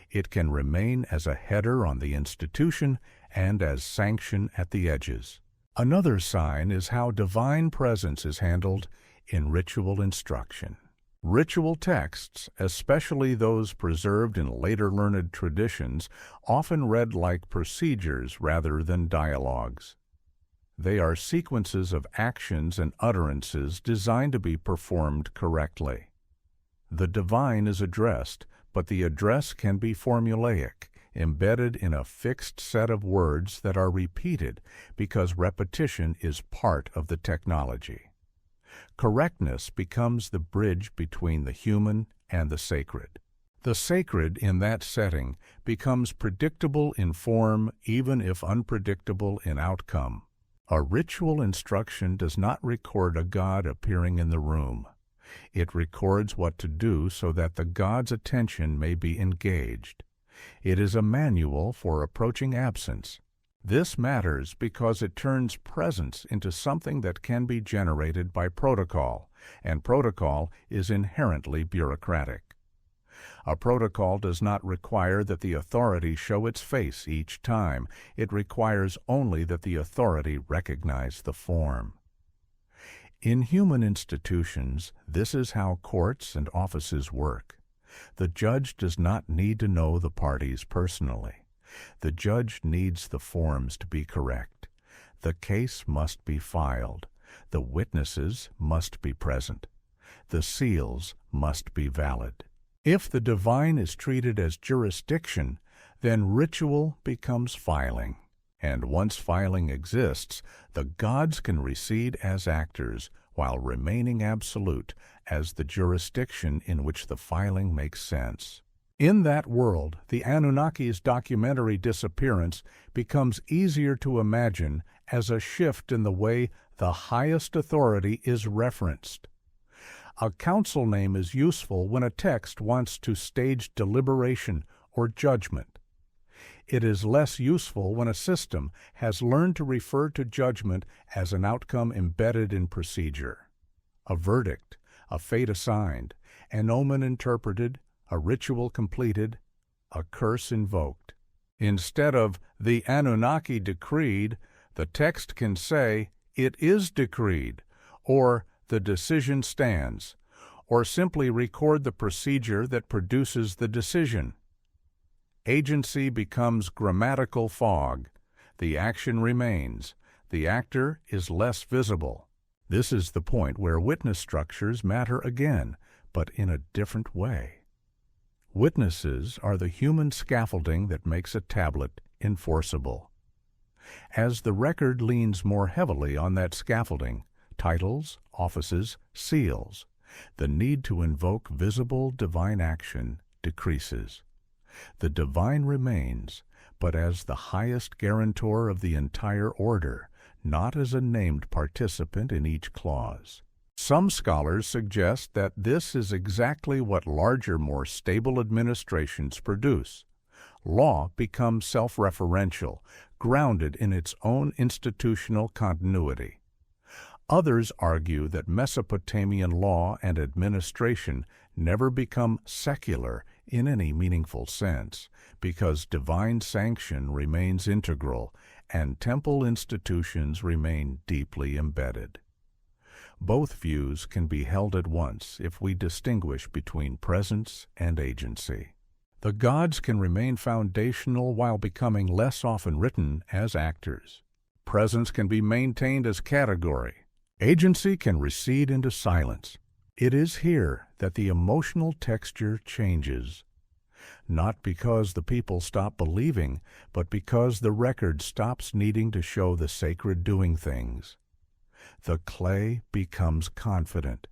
Speaker 1: It can remain as a header on the institution and as sanction at the edges. Another sign is how divine presence is handled in ritual instruction. Ritual texts, especially those preserved in later learned traditions, often read like procedures rather than dialogues. They are sequences of actions and utterances designed to be performed correctly. The divine is addressed, but the address can be formulaic, embedded in a fixed set of words that are repeated because repetition is part of the technology. Correctness becomes the bridge between the human and the sacred. The sacred in that setting becomes predictable in form even if unpredictable in outcome. A ritual instruction does not record a god appearing in the room. It records what to do so that the god's attention may be engaged. It is a manual for approaching absence. This matters because it turns presence into something that can be generated by protocol, and protocol is inherently bureaucratic. A protocol does not require that the authority show its face each time. It requires only that the authority recognize the form. In human institutions, this is how courts and offices work. The judge does not need to know the parties personally. The judge needs the forms to be correct. The case must be filed. The witnesses must be present. The seals must be valid. If the divine is treated as jurisdiction, then ritual becomes filing. And once filing exists, the gods can recede as actors while remaining absolute as the jurisdiction in which the filing makes sense. In that world, the Anunnaki's documentary disappearance becomes easier to imagine as a shift in the way the highest authority is referenced. A council name is useful when a text wants to stage deliberation or judgment. It is less useful when a system has learned to refer to judgment as an outcome embedded in procedure. A verdict, a fate assigned, an omen interpreted, a ritual completed, a curse invoked. Instead of "the Anunnaki decreed," the text can say "it is decreed," or "the decision stands," or simply record the procedure that produces the decision. Agency becomes grammatical fog. The action remains. The actor is less visible. This is the point where witness structures matter again, but in a different way. Witnesses are the human scaffolding that makes a tablet enforceable. As the record leans more heavily on that scaffolding, titles, offices, seals, the need to invoke visible divine action decreases. The divine remains, but as the highest guarantor of the entire order, not as a named participant in each clause. Some scholars suggest that this is exactly what larger, more stable administrations produce. Law becomes self-referential, grounded in its own institutional continuity. Others argue that Mesopotamian law and administration never become secular in any meaningful sense, because divine sanction remains integral and temple institutions remain deeply embedded. Both views can be held at once if we distinguish between presence and agency. The gods can remain foundational while becoming less often written as actors. Presence can be maintained as category. Agency can recede into silence. It is here that the emotional texture changes, not because the people stop believing, but because the record stops needing to show the sacred doing things. The clay becomes confident.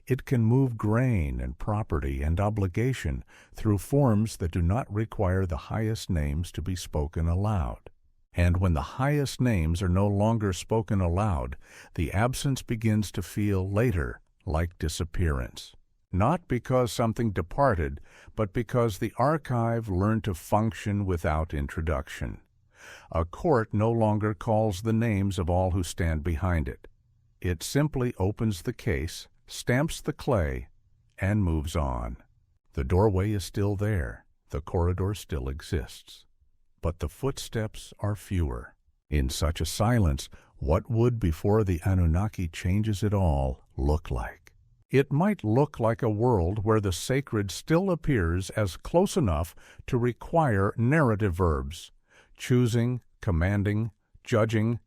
Speaker 1: It can move grain and property and obligation through forms that do not require the highest names to be spoken aloud. And when the highest names are no longer spoken aloud, the absence begins to feel later like disappearance. Not because something departed, but because the archive learned to function without introduction. A court no longer calls the names of all who stand behind it. It simply opens the case, stamps the clay, and moves on. The doorway is still there. The corridor still exists. But the footsteps are fewer. In such a silence, what would, before the Anunnaki changes it all, look like? It might look like a world where the sacred still appears as close enough to require narrative verbs, choosing, commanding, judging,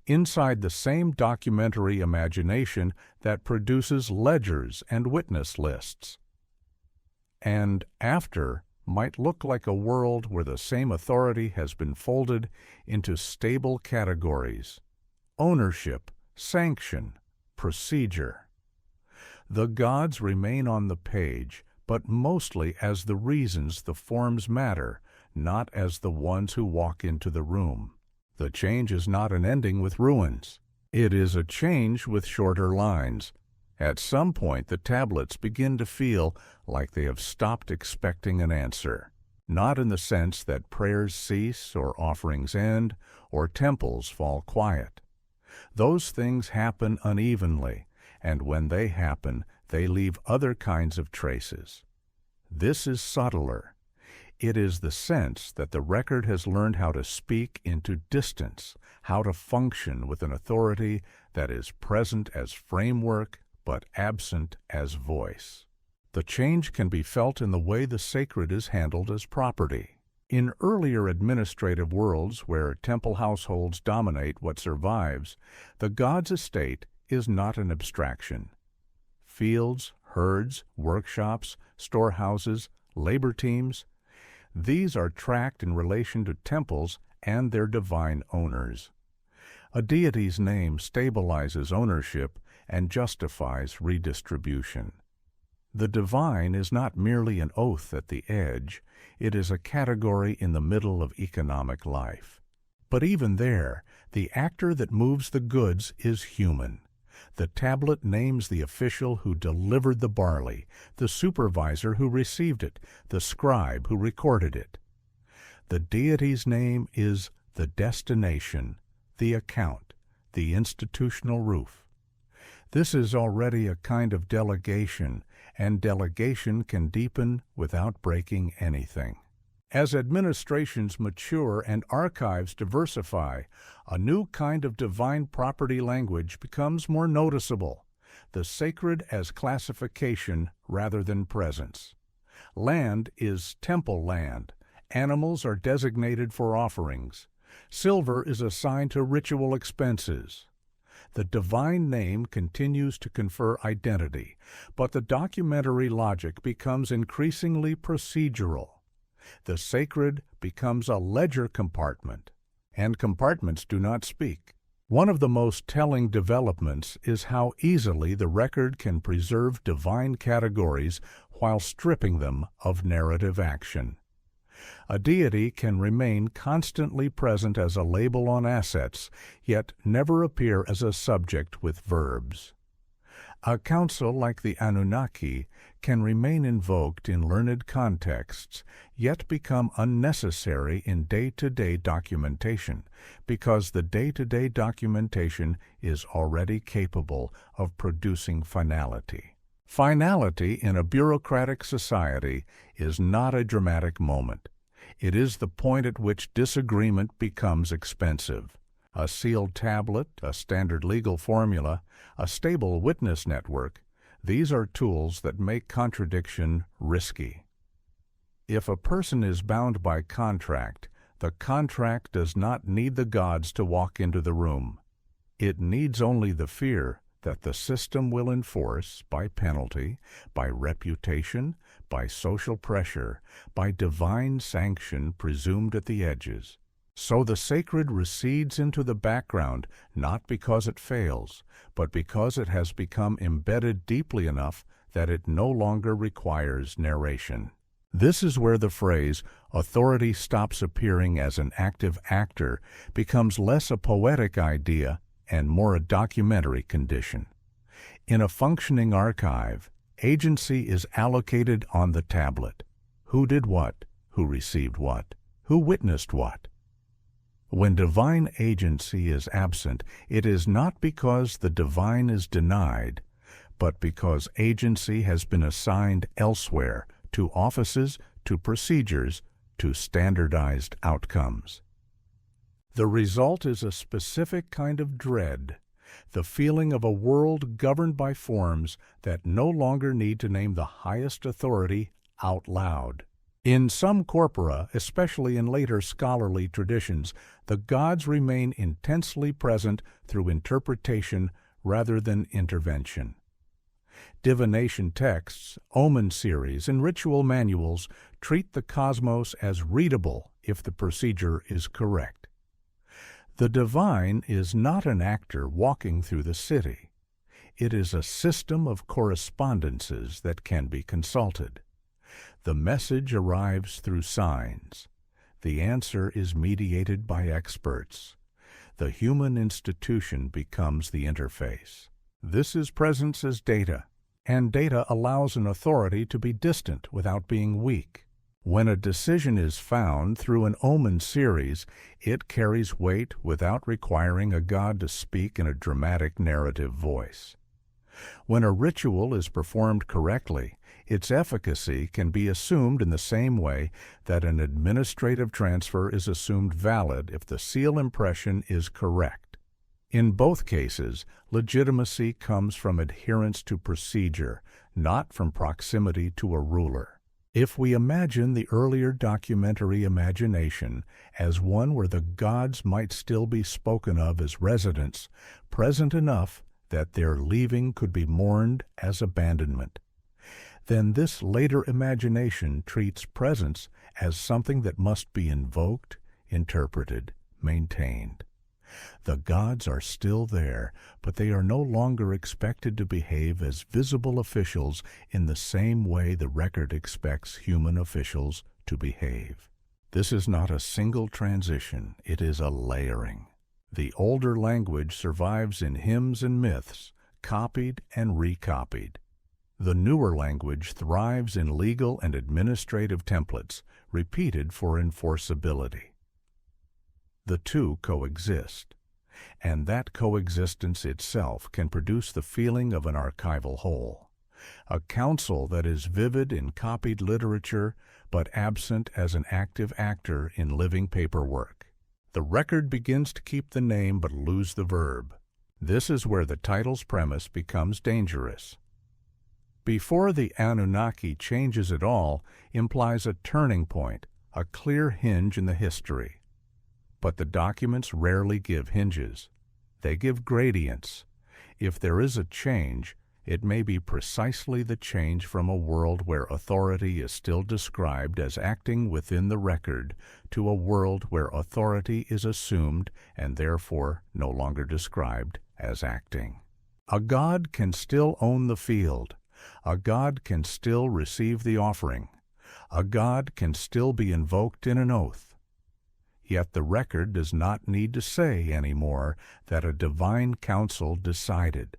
Speaker 1: inside the same documentary imagination that produces ledgers and witness lists. And after might look like a world where the same authority has been folded into stable categories: ownership, sanction, procedure. The gods remain on the page, but mostly as the reasons the forms matter, not as the ones who walk into the room. The change is not an ending with ruins. It is a change with shorter lines. At some point, the tablets begin to feel like they have stopped expecting an answer, not in the sense that prayers cease or offerings end or temples fall quiet. Those things happen unevenly, and when they happen, they leave other kinds of traces. This is subtler. It is the sense that the record has learned how to speak into distance, how to function with an authority that is present as framework but absent as voice. The change can be felt in the way the sacred is handled as property. In earlier administrative worlds where temple households dominate what survives, the god's estate is not an abstraction. Fields, herds, workshops, storehouses, labor teams, these are tracked in relation to temples and their divine owners. A deity's name stabilizes ownership and justifies redistribution. The divine is not merely an oath at the edge, it is a category in the middle of economic life. But even there, the actor that moves the goods is human. The tablet names the official who delivered the barley, the supervisor who received it, the scribe who recorded it. The deity's name is the destination, the account, the institutional roof. This is already a kind of delegation, and delegation can deepen without breaking anything. As administrations mature and archives diversify, a new kind of divine property language becomes more noticeable, the sacred as classification rather than presence. Land is temple land. Animals are designated for offerings. Silver is assigned to ritual expenses. The divine name continues to confer identity, but the documentary logic becomes increasingly procedural. The sacred becomes a ledger compartment, and compartments do not speak. One of the most telling developments is how easily the record can preserve divine categories while stripping them of narrative action. A deity can remain constantly present as a label on assets, yet never appear as a subject with verbs. A council like the Anunnaki can remain invoked in learned contexts, yet become unnecessary in day-to-day documentation, because the day-to-day documentation is already capable of producing finality. Finality in a bureaucratic society is not a dramatic moment. It is the point at which disagreement becomes expensive. A sealed tablet, a standard legal formula, a stable witness network, these are tools that make contradiction risky. If a person is bound by contract, the contract does not need the gods to walk into the room. It needs only the fear that the system will enforce by penalty, by reputation, by social pressure, by divine sanction presumed at the edges. So the sacred recedes into the background, not because it fails, but because it has become embedded deeply enough that it no longer requires narration. This is where the phrase, authority stops appearing as an active actor, becomes less a poetic idea and more a documentary condition. In a functioning archive, agency is allocated on the tablet. Who did what? Who received what? Who witnessed what? When divine agency is absent, it is not because the divine is denied, but because agency has been assigned elsewhere, to offices, to procedures, to standardized outcomes. The result is a specific kind of dread, the feeling of a world governed by forms that no longer need to name the highest authority out loud. In some corpora, especially in later scholarly traditions, the gods remain intensely present through interpretation rather than intervention. Divination texts, omen series, and ritual manuals treat the cosmos as readable if the procedure is correct. The divine is not an actor walking through the city. It is a system of correspondences that can be consulted. The message arrives through signs. The answer is mediated by experts. The human institution becomes the interface. This is presence as data, and data allows an authority to be distant without being weak. When a decision is found through an omen series, it carries weight without requiring a god to speak in a dramatic narrative voice. When a ritual is performed correctly, its efficacy can be assumed in the same way that an administrative transfer is assumed valid if the seal impression is correct. In both cases, legitimacy comes from adherence to procedure, not from proximity to a ruler. If we imagine the earlier documentary imagination as one where the gods might still be spoken of as residents, present enough that their leaving could be mourned as abandonment, then this later imagination treats presence as something that must be invoked, interpreted, maintained. The gods are still there, but they are no longer expected to behave as visible officials in the same way the record expects human officials to behave. This is not a single transition, it is a layering. The older language survives in hymns and myths, copied and recopied. The newer language thrives in legal and administrative templates, repeated for enforceability. The two coexist, and that coexistence itself can produce the feeling of an archival whole, a council that is vivid in copied literature but absent as an active actor in living paperwork. The record begins to keep the name but lose the verb. This is where the title's premise becomes dangerous. Before the Anunnaki changes at all implies a turning point, a clear hinge in the history. But the documents rarely give hinges. They give gradients. If there is a change, it may be precisely the change from a world where authority is still described as acting within the record to a world where authority is assumed and therefore no longer described as acting. A god can still own the field. A god can still receive the offering. A god can still be invoked in an oath. Yet the record does not need to say anymore that a divine council decided.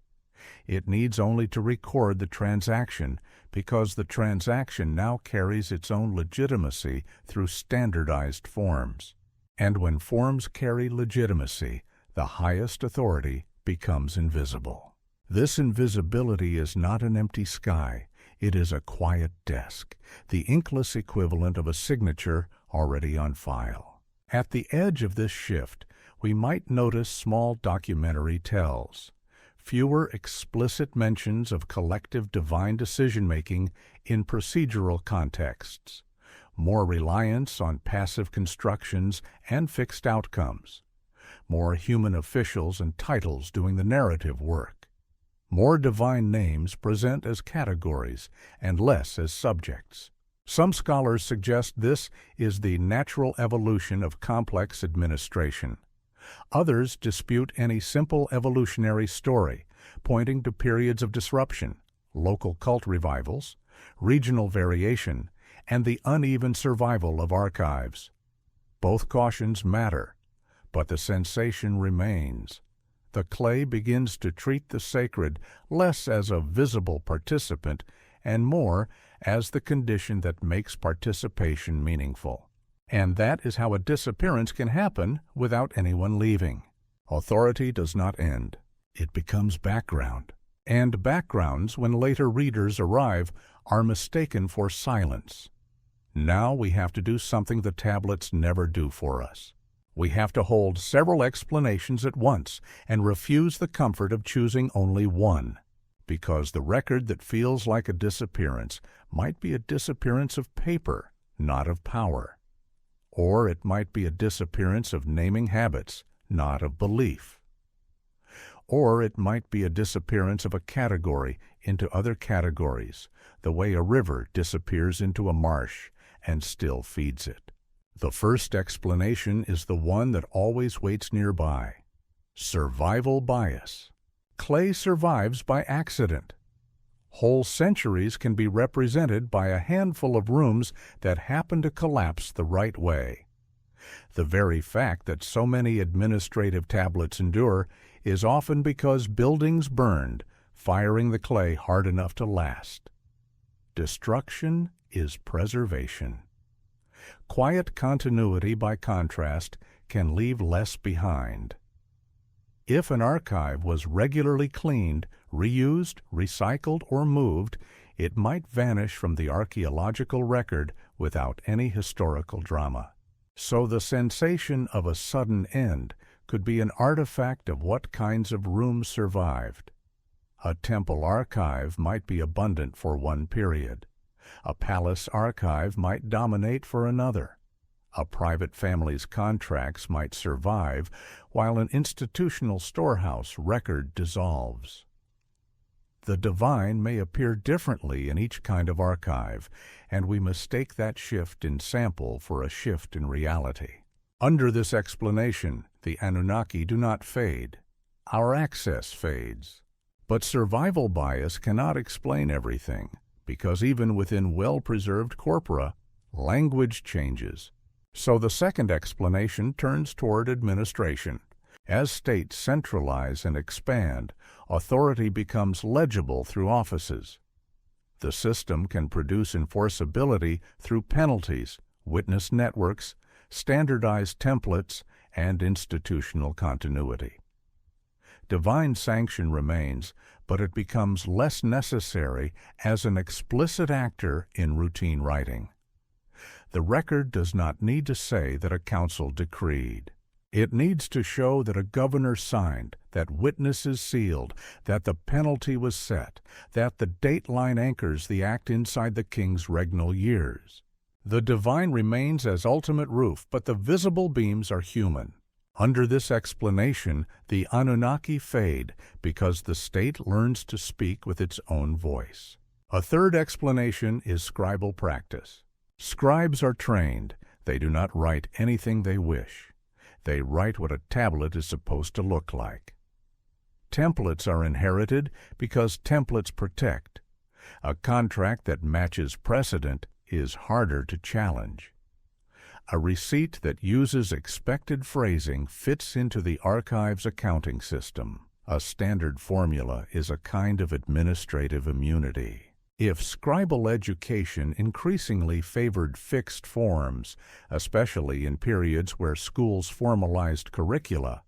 Speaker 1: It needs only to record the transaction because the transaction now carries its own legitimacy through standardized forms. And when forms carry legitimacy, the highest authority becomes invisible. This invisibility is not an empty sky. It is a quiet desk, the inkless equivalent of a signature already on file. At the edge of this shift, we might notice small documentary tells, fewer explicit mentions of collective divine decision-making in procedural contexts, more reliance on passive constructions and fixed outcomes, more human officials and titles doing the narrative work, more divine names present as categories and less as subjects. Some scholars suggest this is the natural evolution of complex administration. Others dispute any simple evolutionary story, pointing to periods of disruption, local cult revivals, regional variation, and the uneven survival of archives. Both cautions matter, but the sensation remains. The clay begins to treat the sacred less as a visible participant and more as the condition that makes participation meaningful. And that is how a disappearance can happen without anyone leaving. Authority does not end. It becomes background. And backgrounds, when later readers arrive, are mistaken for silence. Now we have to do something the tablets never do for us. We have to hold several explanations at once and refuse the comfort of choosing only one. Because the record that feels like a disappearance might be a disappearance of paper, not of power. Or it might be a disappearance of naming habits, not of belief. Or it might be a disappearance of a category into other categories, the way a river disappears into a marsh and still feeds it. The first explanation is the one that always waits nearby: survival bias. clay survives by accident. Whole centuries can be represented by a handful of rooms that happen to collapse the right way. The very fact that so many administrative tablets endure is often because buildings burned, firing the clay hard enough to last. Destruction is preservation. Quiet continuity, by contrast, can leave less behind. If an archive was regularly cleaned, reused, recycled, or moved, it might vanish from the archaeological record without any historical drama. So the sensation of a sudden end could be an artifact of what kinds of rooms survived. A temple archive might be abundant for one period. A palace archive might dominate for another. A private family's contracts might survive, while an institutional storehouse record dissolves. The divine may appear differently in each kind of archive, and we mistake that shift in sample for a shift in reality. Under this explanation, the Anunnaki do not fade. Our access fades. But survival bias cannot explain everything, because even within well-preserved corpora, language changes. So the second explanation turns toward administration. As states centralize and expand, authority becomes legible through offices. The system can produce enforceability through penalties, witness networks, standardized templates, and institutional continuity. Divine sanction remains, but it becomes less necessary as an explicit actor in routine writing. The record does not need to say that a council decreed. It needs to show that a governor signed, that witnesses sealed, that the penalty was set, that the date line anchors the act inside the king's regnal years. The divine remains as ultimate roof, but the visible beams are human. Under this explanation, the Anunnaki fade because the state learns to speak with its own voice. A third explanation is scribal practice. Scribes are trained. They do not write anything they wish. They write what a tablet is supposed to look like. Templates are inherited because templates protect. A contract that matches precedent is harder to challenge. A receipt that uses expected phrasing fits into the archive's accounting system. A standard formula is a kind of administrative immunity. If scribal education increasingly favored fixed forms, especially in periods where schools formalized curricula,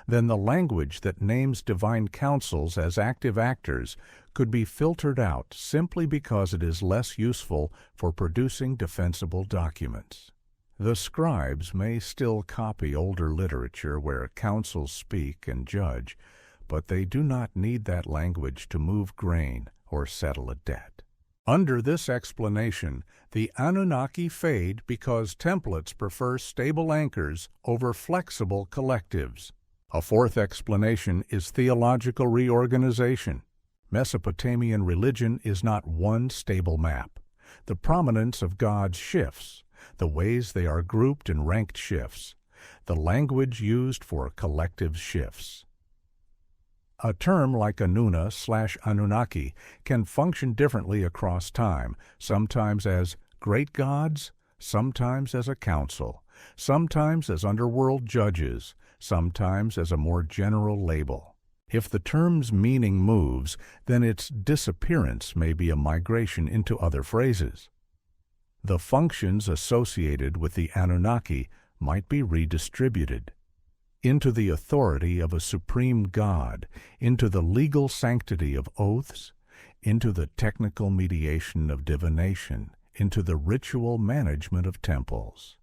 Speaker 1: then the language that names divine councils as active actors could be filtered out simply because it is less useful for producing defensible documents. The scribes may still copy older literature where councils speak and judge, but they do not need that language to move grain or settle a debt. Under this explanation, the Anunnaki fade because templates prefer stable anchors over flexible collectives. A fourth explanation is theological reorganization. Mesopotamian religion is not one stable map. The prominence of gods shifts. The ways they are grouped and ranked shifts. The language used for collectives shifts. A term like Anunna/Anunnaki can function differently across time, sometimes as great gods, sometimes as a council, sometimes as underworld judges, sometimes as a more general label. If the term's meaning moves, then its disappearance may be a migration into other phrases. The functions associated with the Anunnaki might be redistributed into the authority of a supreme god, into the legal sanctity of oaths, into the technical mediation of divination, into the ritual management of temples.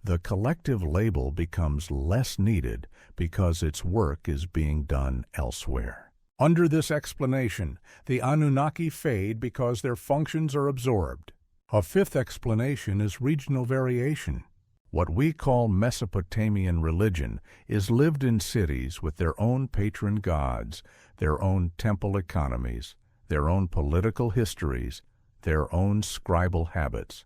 Speaker 1: The collective label becomes less needed because its work is being done elsewhere. Under this explanation, the Anunnaki fade because their functions are absorbed. A fifth explanation is regional variation. What we call Mesopotamian religion is lived in cities with their own patron gods, their own temple economies, their own political histories, their own scribal habits.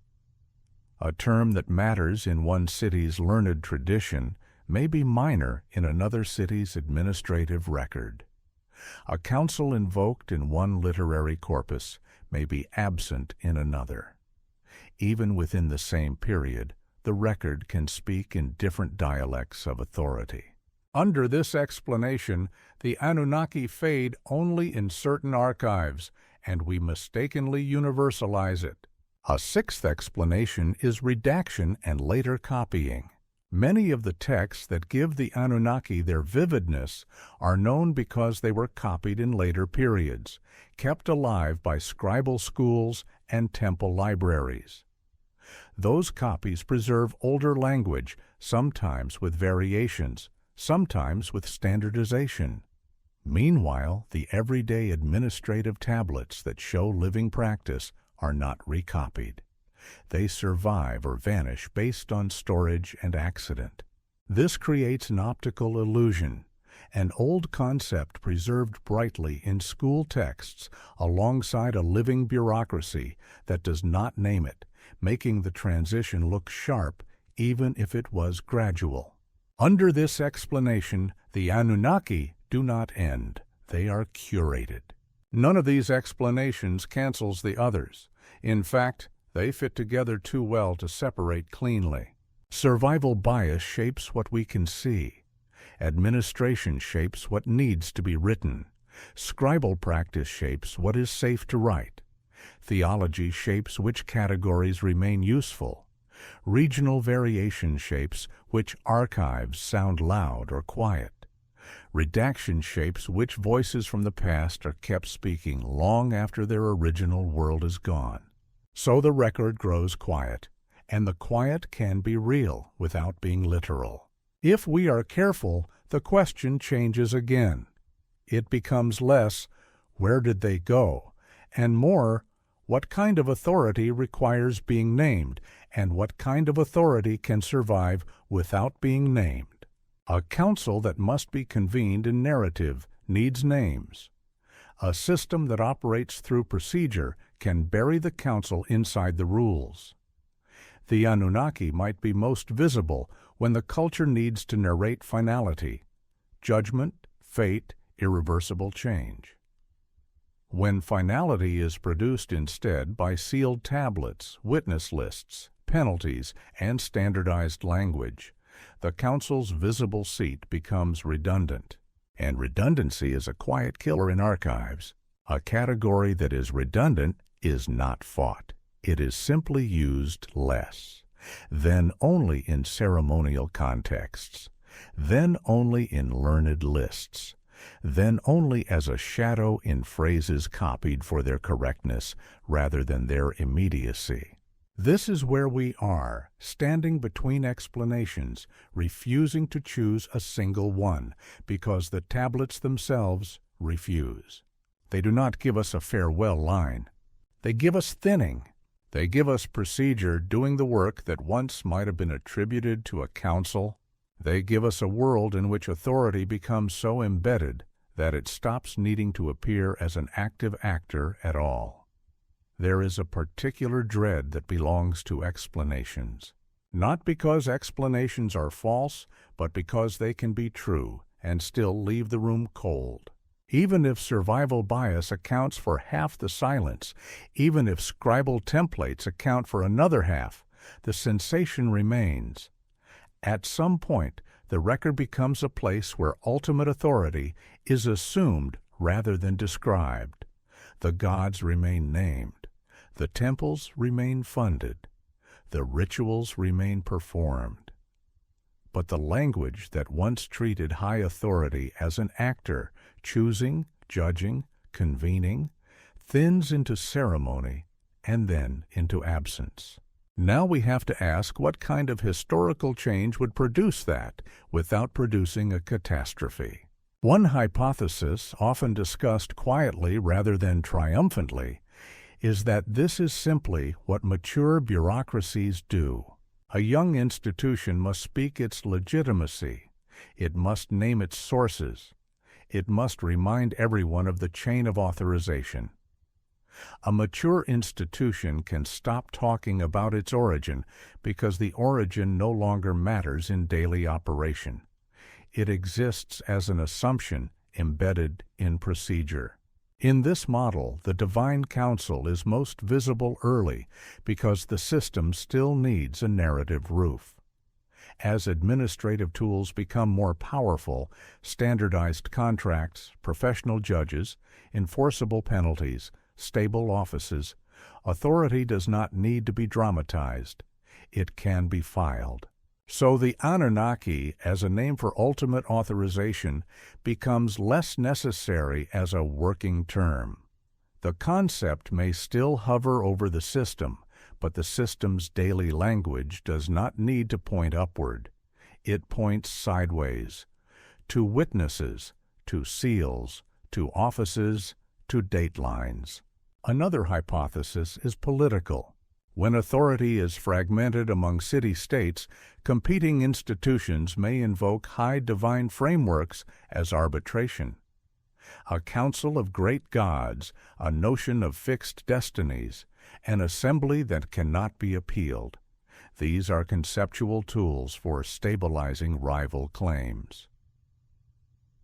Speaker 1: A term that matters in one city's learned tradition may be minor in another city's administrative record. A council invoked in one literary corpus may be absent in another. Even within the same period, the record can speak in different dialects of authority. Under this explanation, the Anunnaki fade only in certain archives, and we mistakenly universalize it. A sixth explanation is redaction and later copying. Many of the texts that give the Anunnaki their vividness are known because they were copied in later periods, kept alive by scribal schools and temple libraries. Those copies preserve older language, sometimes with variations, sometimes with standardization. Meanwhile, the everyday administrative tablets that show living practice are not recopied. They survive or vanish based on storage and accident. This creates an optical illusion, an old concept preserved brightly in school texts alongside a living bureaucracy that does not name it, making the transition look sharp even if it was gradual. Under this explanation, the Anunnaki do not end. They are curated. None of these explanations cancels the others. In fact, they fit together too well to separate cleanly. Survival bias shapes what we can see. Administration shapes what needs to be written. Scribal practice shapes what is safe to write. Theology shapes which categories remain useful. Regional variation shapes which archives sound loud or quiet. Redaction shapes which voices from the past are kept speaking long after their original world is gone. So the record grows quiet, and the quiet can be real without being literal. If we are careful, the question changes again. It becomes less, where did they go? And more, what kind of authority requires being named, and what kind of authority can survive without being named? A council that must be convened in narrative needs names. A system that operates through procedure can bury the council inside the rules. The Anunnaki might be most visible when the culture needs to narrate finality, judgment, fate, irreversible change. When finality is produced instead by sealed tablets, witness lists, penalties, and standardized language, the council's visible seat becomes redundant. And redundancy is a quiet killer in archives. A category that is redundant is not fought. It is simply used less. Then only in ceremonial contexts. Then only in learned lists. Then only as a shadow in phrases copied for their correctness rather than their immediacy. This is where we are, standing between explanations, refusing to choose a single one, because the tablets themselves refuse. They do not give us a farewell line. They give us thinning. They give us procedure doing the work that once might have been attributed to a council. They give us a world in which authority becomes so embedded that it stops needing to appear as an active actor at all. There is a particular dread that belongs to explanations, not because explanations are false, but because they can be true and still leave the room cold. Even if survival bias accounts for half the silence, even if scribal templates account for another half, the sensation remains. At some point, the record becomes a place where ultimate authority is assumed rather than described. The gods remain named. The temples remain funded. The rituals remain performed. But the language that once treated high authority as an actor, choosing, judging, convening, thins into ceremony and then into absence. Now we have to ask what kind of historical change would produce that without producing a catastrophe. One hypothesis, often discussed quietly rather than triumphantly, is that this is simply what mature bureaucracies do. A young institution must speak its legitimacy. It must name its sources. It must remind everyone of the chain of authorization. A mature institution can stop talking about its origin because the origin no longer matters in daily operation. It exists as an assumption embedded in procedure. In this model, the divine counsel is most visible early because the system still needs a narrative roof. As administrative tools become more powerful, standardized contracts, professional judges, enforceable penalties, stable offices, authority does not need to be dramatized. It can be filed. So the Anunnaki, as a name for ultimate authorization, becomes less necessary as a working term. The concept may still hover over the system, but the system's daily language does not need to point upward. It points sideways, to witnesses, to seals, to offices, to datelines. Another hypothesis is political. When authority is fragmented among city-states, competing institutions may invoke high divine frameworks as arbitration. A council of great gods, a notion of fixed destinies, an assembly that cannot be appealed. These are conceptual tools for stabilizing rival claims.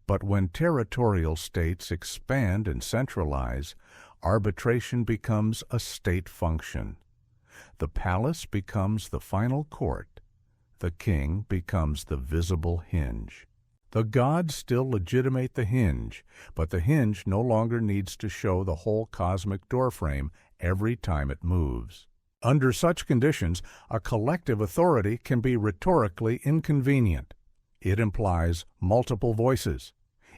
Speaker 1: But when territorial states expand and centralize, arbitration becomes a state function. The palace becomes the final court. The king becomes the visible hinge. The gods still legitimate the hinge, but the hinge no longer needs to show the whole cosmic doorframe every time it moves. Under such conditions, a collective authority can be rhetorically inconvenient. It implies multiple voices.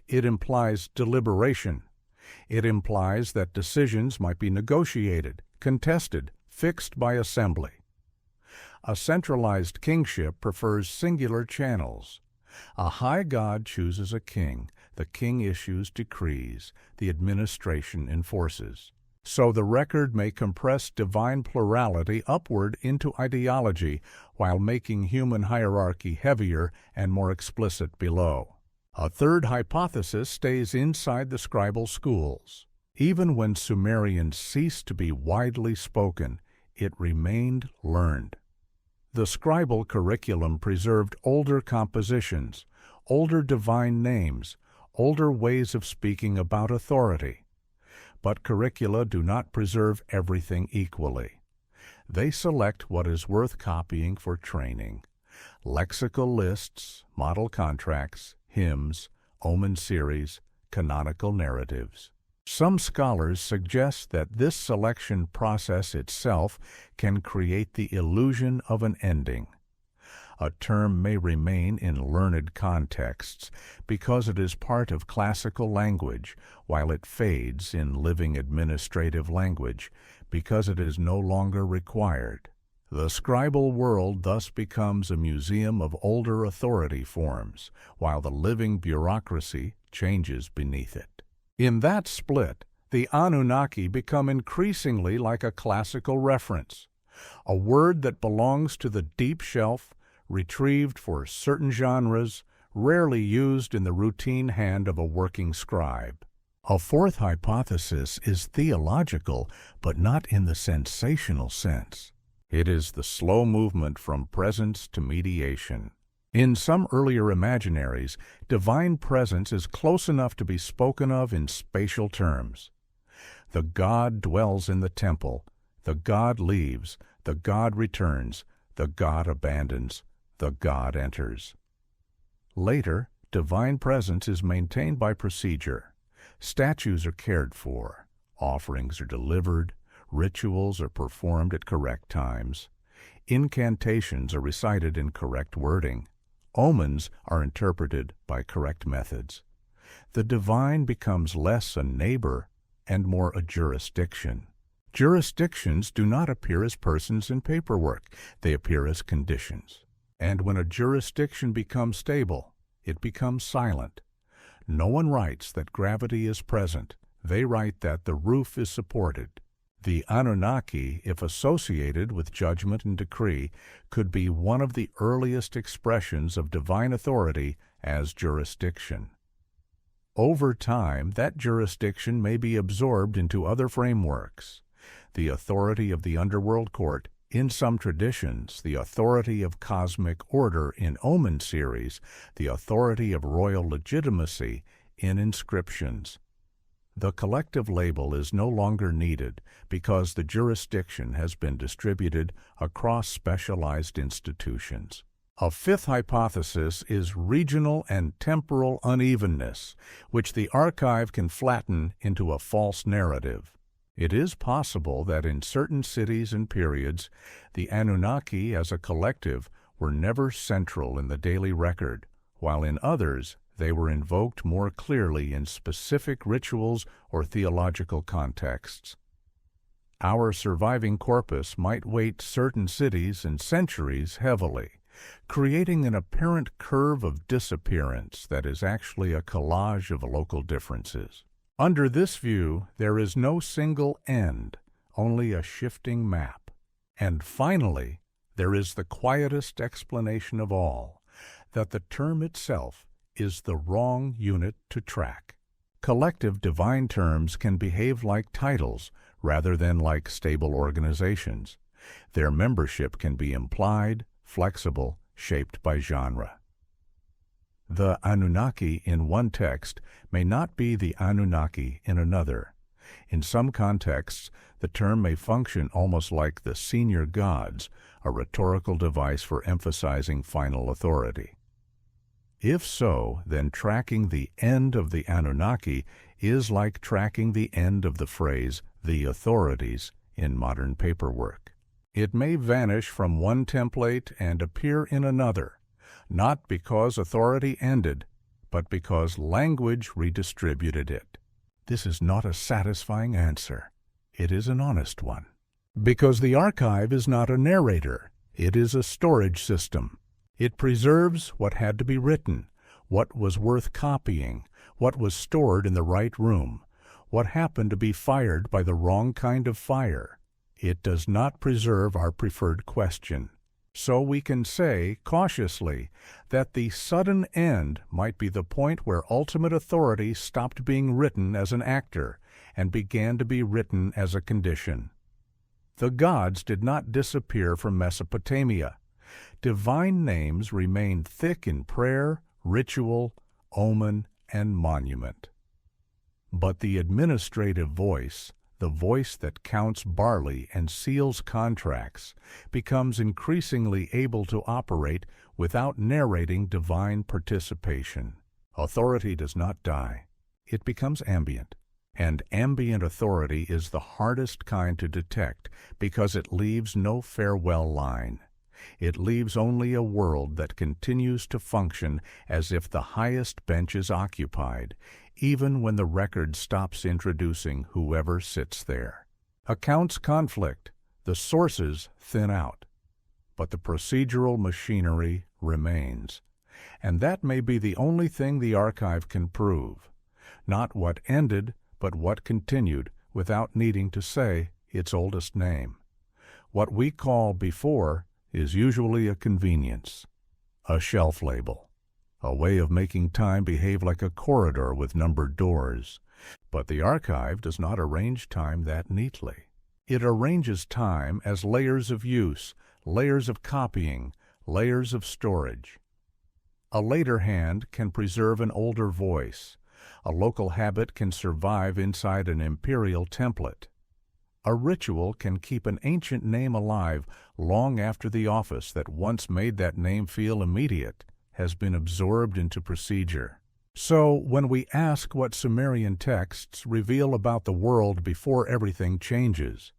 Speaker 1: It implies deliberation. It implies that decisions might be negotiated, contested, fixed by assembly. A centralized kingship prefers singular channels. A high god chooses a king, the king issues decrees, the administration enforces. So the record may compress divine plurality upward into ideology while making human hierarchy heavier and more explicit below. A third hypothesis stays inside the scribal schools. Even when Sumerian ceased to be widely spoken, it remained learned. The scribal curriculum preserved older compositions, older divine names, older ways of speaking about authority. But curricula do not preserve everything equally. They select what is worth copying for training. Lexical lists, model contracts, hymns, omen series, canonical narratives. Some scholars suggest that this selection process itself can create the illusion of an ending. A term may remain in learned contexts because it is part of classical language, while it fades in living administrative language because it is no longer required. The scribal world thus becomes a museum of older authority forms, while the living bureaucracy changes beneath it. In that split, the Anunnaki become increasingly like a classical reference, a word that belongs to the deep shelf, retrieved for certain genres, rarely used in the routine hand of a working scribe. A fourth hypothesis is theological, but not in the sensational sense. It is the slow movement from presence to mediation. In some earlier imaginaries, divine presence is close enough to be spoken of in spatial terms. The God dwells in the temple, the God leaves, the God returns, the God abandons, the God enters. Later, divine presence is maintained by procedure. Statues are cared for, offerings are delivered, rituals are performed at correct times, incantations are recited in correct wording, omens are interpreted by correct methods. The divine becomes less a neighbor and more a jurisdiction. Jurisdictions do not appear as persons in paperwork, they appear as conditions. And when a jurisdiction becomes stable, it becomes silent. No one writes that gravity is present, they write that the roof is supported. The Anunnaki, if associated with judgment and decree, could be one of the earliest expressions of divine authority as jurisdiction. Over time, that jurisdiction may be absorbed into other frameworks. The authority of the underworld court, in some traditions, the authority of cosmic order in omen series, the authority of royal legitimacy, in inscriptions. The collective label is no longer needed because the jurisdiction has been distributed across specialized institutions. A fifth hypothesis is regional and temporal unevenness, which the archive can flatten into a false narrative. It is possible that in certain cities and periods, the Anunnaki as a collective were never central in the daily record, while in others they were invoked more clearly in specific rituals or theological contexts. Our surviving corpus might weight certain cities and centuries heavily, creating an apparent curve of disappearance that is actually a collage of local differences. Under this view, there is no single end, only a shifting map. And finally, there is the quietest explanation of all, that the term itself is the wrong unit to track. Collective divine terms can behave like titles rather than like stable organizations. Their membership can be implied, flexible, shaped by genre. The Anunnaki in one text may not be the Anunnaki in another. In some contexts, the term may function almost like the senior gods, a rhetorical device for emphasizing final authority. If so, then tracking the end of the Anunnaki is like tracking the end of the phrase, the authorities, in modern paperwork. It may vanish from one template and appear in another, not because authority ended, but because language redistributed it. This is not a satisfying answer. It is an honest one. Because the archive is not a narrator, it is a storage system. It preserves what had to be written, what was worth copying, what was stored in the right room, what happened to be fired by the wrong kind of fire. It does not preserve our preferred question. So we can say, cautiously, that the sudden end might be the point where ultimate authority stopped being written as an actor and began to be written as a condition. The gods did not disappear from Mesopotamia. Divine names remained thick in prayer, ritual, omen, and monument. But the administrative voice, the voice that counts barley and seals contracts, becomes increasingly able to operate without narrating divine participation. Authority does not die. It becomes ambient. And ambient authority is the hardest kind to detect because it leaves no farewell line. It leaves only a world that continues to function as if the highest bench is occupied, even when the record stops introducing whoever sits there. Accounts conflict, the sources thin out, but the procedural machinery remains. And that may be the only thing the archive can prove. Not what ended, but what continued without needing to say its oldest name. What we call before is usually a convenience, a shelf label, a way of making time behave like a corridor with numbered doors. But the archive does not arrange time that neatly. It arranges time as layers of use, layers of copying, layers of storage. A later hand can preserve an older voice. A local habit can survive inside an imperial template. A ritual can keep an ancient name alive long after the office that once made that name feel immediate has been absorbed into procedure. So, when we ask what Sumerian texts reveal about the world before everything changes,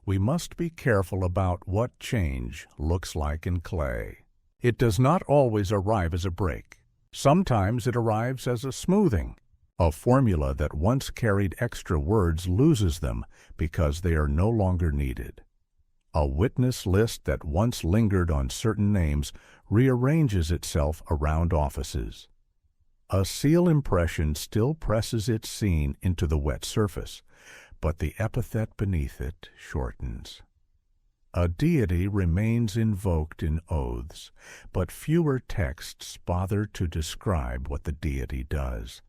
Speaker 1: we must be careful about what change looks like in clay. It does not always arrive as a break. Sometimes it arrives as a smoothing. A formula that once carried extra words loses them because they are no longer needed. A witness list that once lingered on certain names rearranges itself around offices. A seal impression still presses its scene into the wet surface, but the epithet beneath it shortens. A deity remains invoked in oaths, but fewer texts bother to describe what the deity does.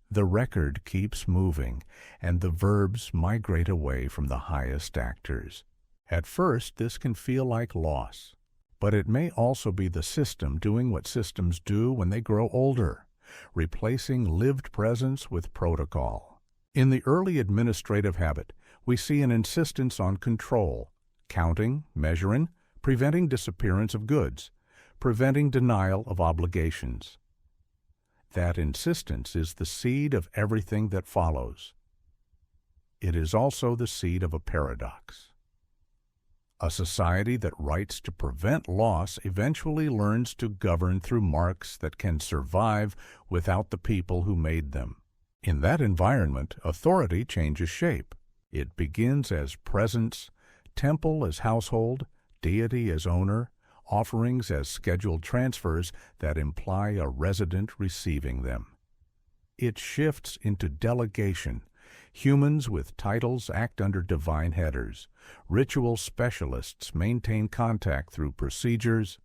Speaker 1: The record keeps moving, and the verbs migrate away from the highest actors. At first, this can feel like loss, but it may also be the system doing what systems do when they grow older, replacing lived presence with protocol. In the early administrative habit, we see an insistence on control, counting, measuring, preventing disappearance of goods, preventing denial of obligations. That insistence is the seed of everything that follows. It is also the seed of a paradox. A society that writes to prevent loss eventually learns to govern through marks that can survive without the people who made them. In that environment, authority changes shape. It begins as presence, temple as household, deity as owner, offerings as scheduled transfers that imply a resident receiving them. It shifts into delegation. Humans with titles act under divine headers. Ritual specialists maintain contact through procedures.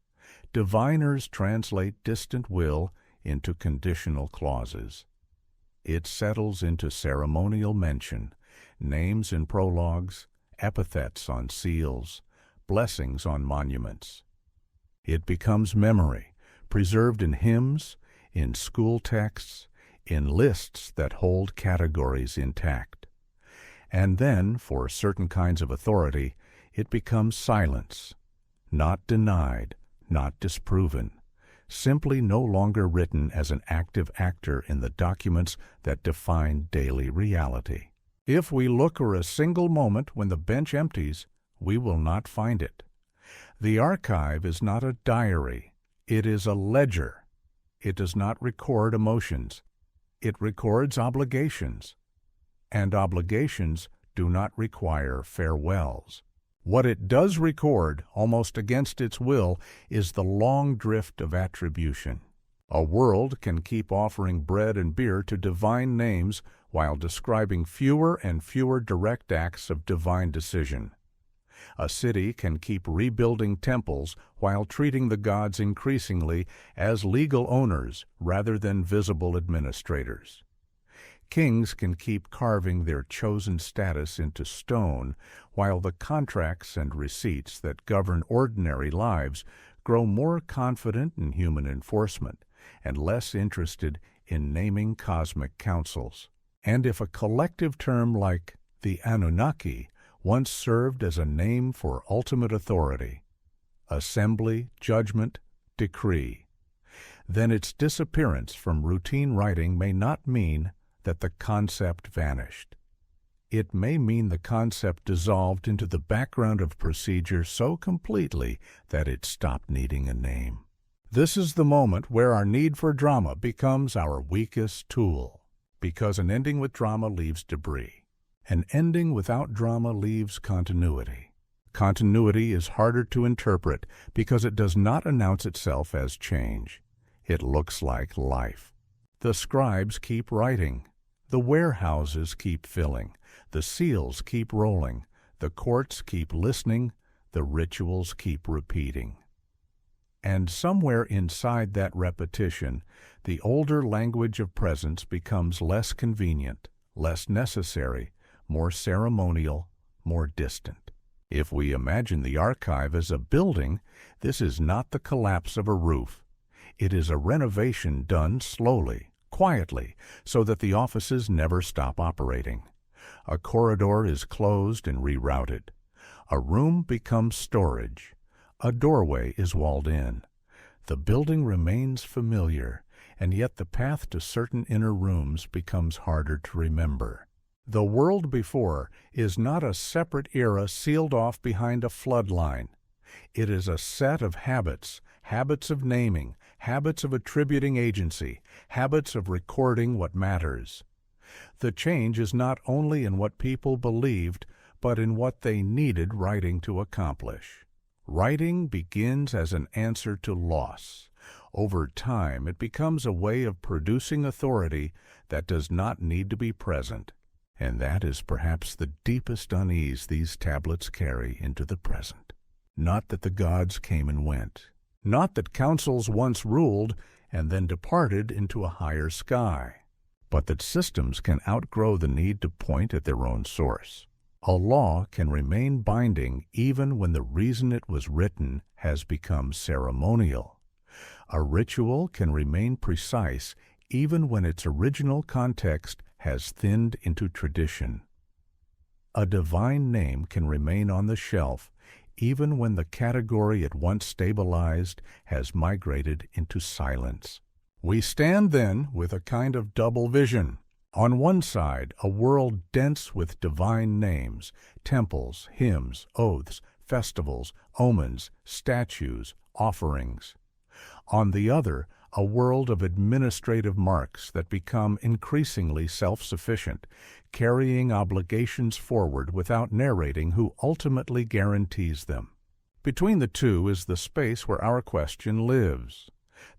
Speaker 1: Diviners translate distant will into conditional clauses. It settles into ceremonial mention, names in prologues, epithets on seals, blessings on monuments. It becomes memory, preserved in hymns, in school texts, in lists that hold categories intact. And then, for certain kinds of authority, it becomes silence, not denied, not disproven, simply no longer written as an active actor in the documents that define daily reality. If we look for a single moment when the bench empties, we will not find it. The archive is not a diary, it is a ledger. It does not record emotions. It records obligations, and obligations do not require farewells. What it does record, almost against its will, is the long drift of attribution. A world can keep offering bread and beer to divine names while describing fewer and fewer direct acts of divine decision. A city can keep rebuilding temples while treating the gods increasingly as legal owners rather than visible administrators. Kings can keep carving their chosen status into stone while the contracts and receipts that govern ordinary lives grow more confident in human enforcement and less interested in naming cosmic councils. And if a collective term like the Anunnaki once served as a name for ultimate authority, assembly, judgment, decree, then its disappearance from routine writing may not mean that the concept vanished. It may mean the concept dissolved into the background of procedure so completely that it stopped needing a name. This is the moment where our need for drama becomes our weakest tool, because an ending with drama leaves debris. An ending without drama leaves continuity. Continuity is harder to interpret because it does not announce itself as change. It looks like life. The scribes keep writing. The warehouses keep filling. The seals keep rolling. The courts keep listening. The rituals keep repeating. And somewhere inside that repetition, the older language of presence becomes less convenient, less necessary, more ceremonial, more distant. If we imagine the archive as a building, this is not the collapse of a roof. It is a renovation done slowly, quietly, so that the offices never stop operating. A corridor is closed and rerouted. A room becomes storage. A doorway is walled in. The building remains familiar, and yet the path to certain inner rooms becomes harder to remember. The world before is not a separate era sealed off behind a flood line. It is a set of habits, habits of naming, habits of attributing agency, habits of recording what matters. The change is not only in what people believed, but in what they needed writing to accomplish. Writing begins as an answer to loss. Over time, it becomes a way of producing authority that does not need to be present. And that is perhaps the deepest unease these tablets carry into the present. Not that the gods came and went. Not that councils once ruled and then departed into a higher sky. But that systems can outgrow the need to point at their own source. A law can remain binding even when the reason it was written has become ceremonial. A ritual can remain precise even when its original context has thinned into tradition. A divine name can remain on the shelf even when the category it once stabilized has migrated into silence. We stand then with a kind of double vision. On one side, a world dense with divine names, temples, hymns, oaths, festivals, omens, statues, offerings. On the other, a world of administrative marks that become increasingly self-sufficient, carrying obligations forward without narrating who ultimately guarantees them. Between the two is the space where our question lives,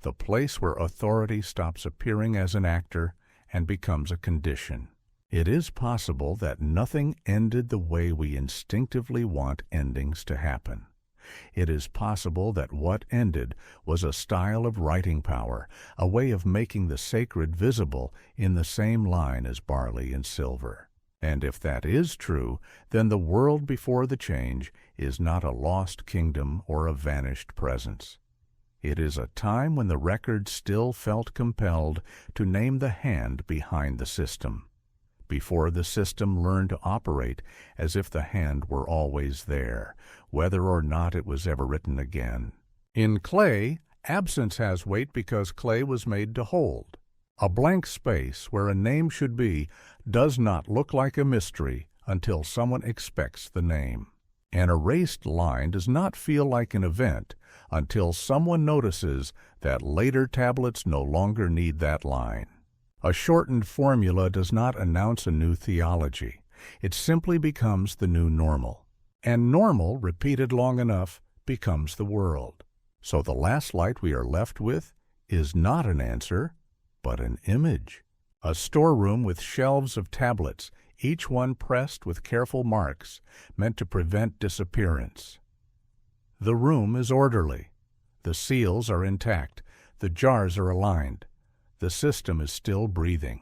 Speaker 1: the place where authority stops appearing as an actor and becomes a condition. It is possible that nothing ended the way we instinctively want endings to happen. It is possible that what ended was a style of writing power, a way of making the sacred visible in the same line as barley and silver. And if that is true, then the world before the change is not a lost kingdom or a vanished presence. It is a time when the record still felt compelled to name the hand behind the system, before the system learned to operate as if the hand were always there, whether or not it was ever written again. In clay, absence has weight because clay was made to hold. A blank space where a name should be does not look like a mystery until someone expects the name. An erased line does not feel like an event until someone notices that later tablets no longer need that line. A shortened formula does not announce a new theology. It simply becomes the new normal. And normal, repeated long enough, becomes the world. So the last light we are left with is not an answer, but an image. A storeroom with shelves of tablets, each one pressed with careful marks, meant to prevent disappearance. The room is orderly. The seals are intact. The jars are aligned. The system is still breathing.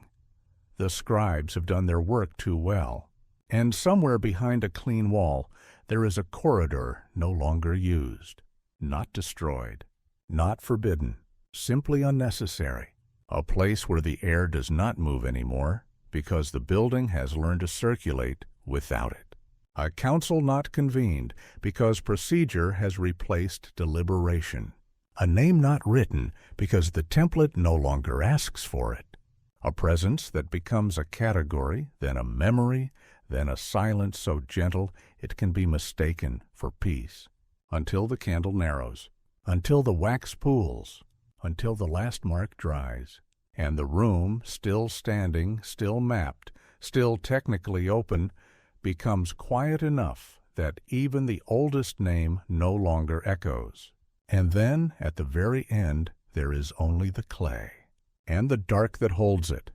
Speaker 1: The scribes have done their work too well. And somewhere behind a clean wall, there is a corridor no longer used, not destroyed, not forbidden, simply unnecessary. A place where the air does not move anymore because the building has learned to circulate without it. A council not convened because procedure has replaced deliberation. A name not written because the template no longer asks for it. A presence that becomes a category, then a memory, then a silence so gentle it can be mistaken for peace. Until the candle narrows, until the wax pools, until the last mark dries, and the room, still standing, still mapped, still technically open, becomes quiet enough that even the oldest name no longer echoes. And then, at the very end, there is only the clay, and the dark that holds it,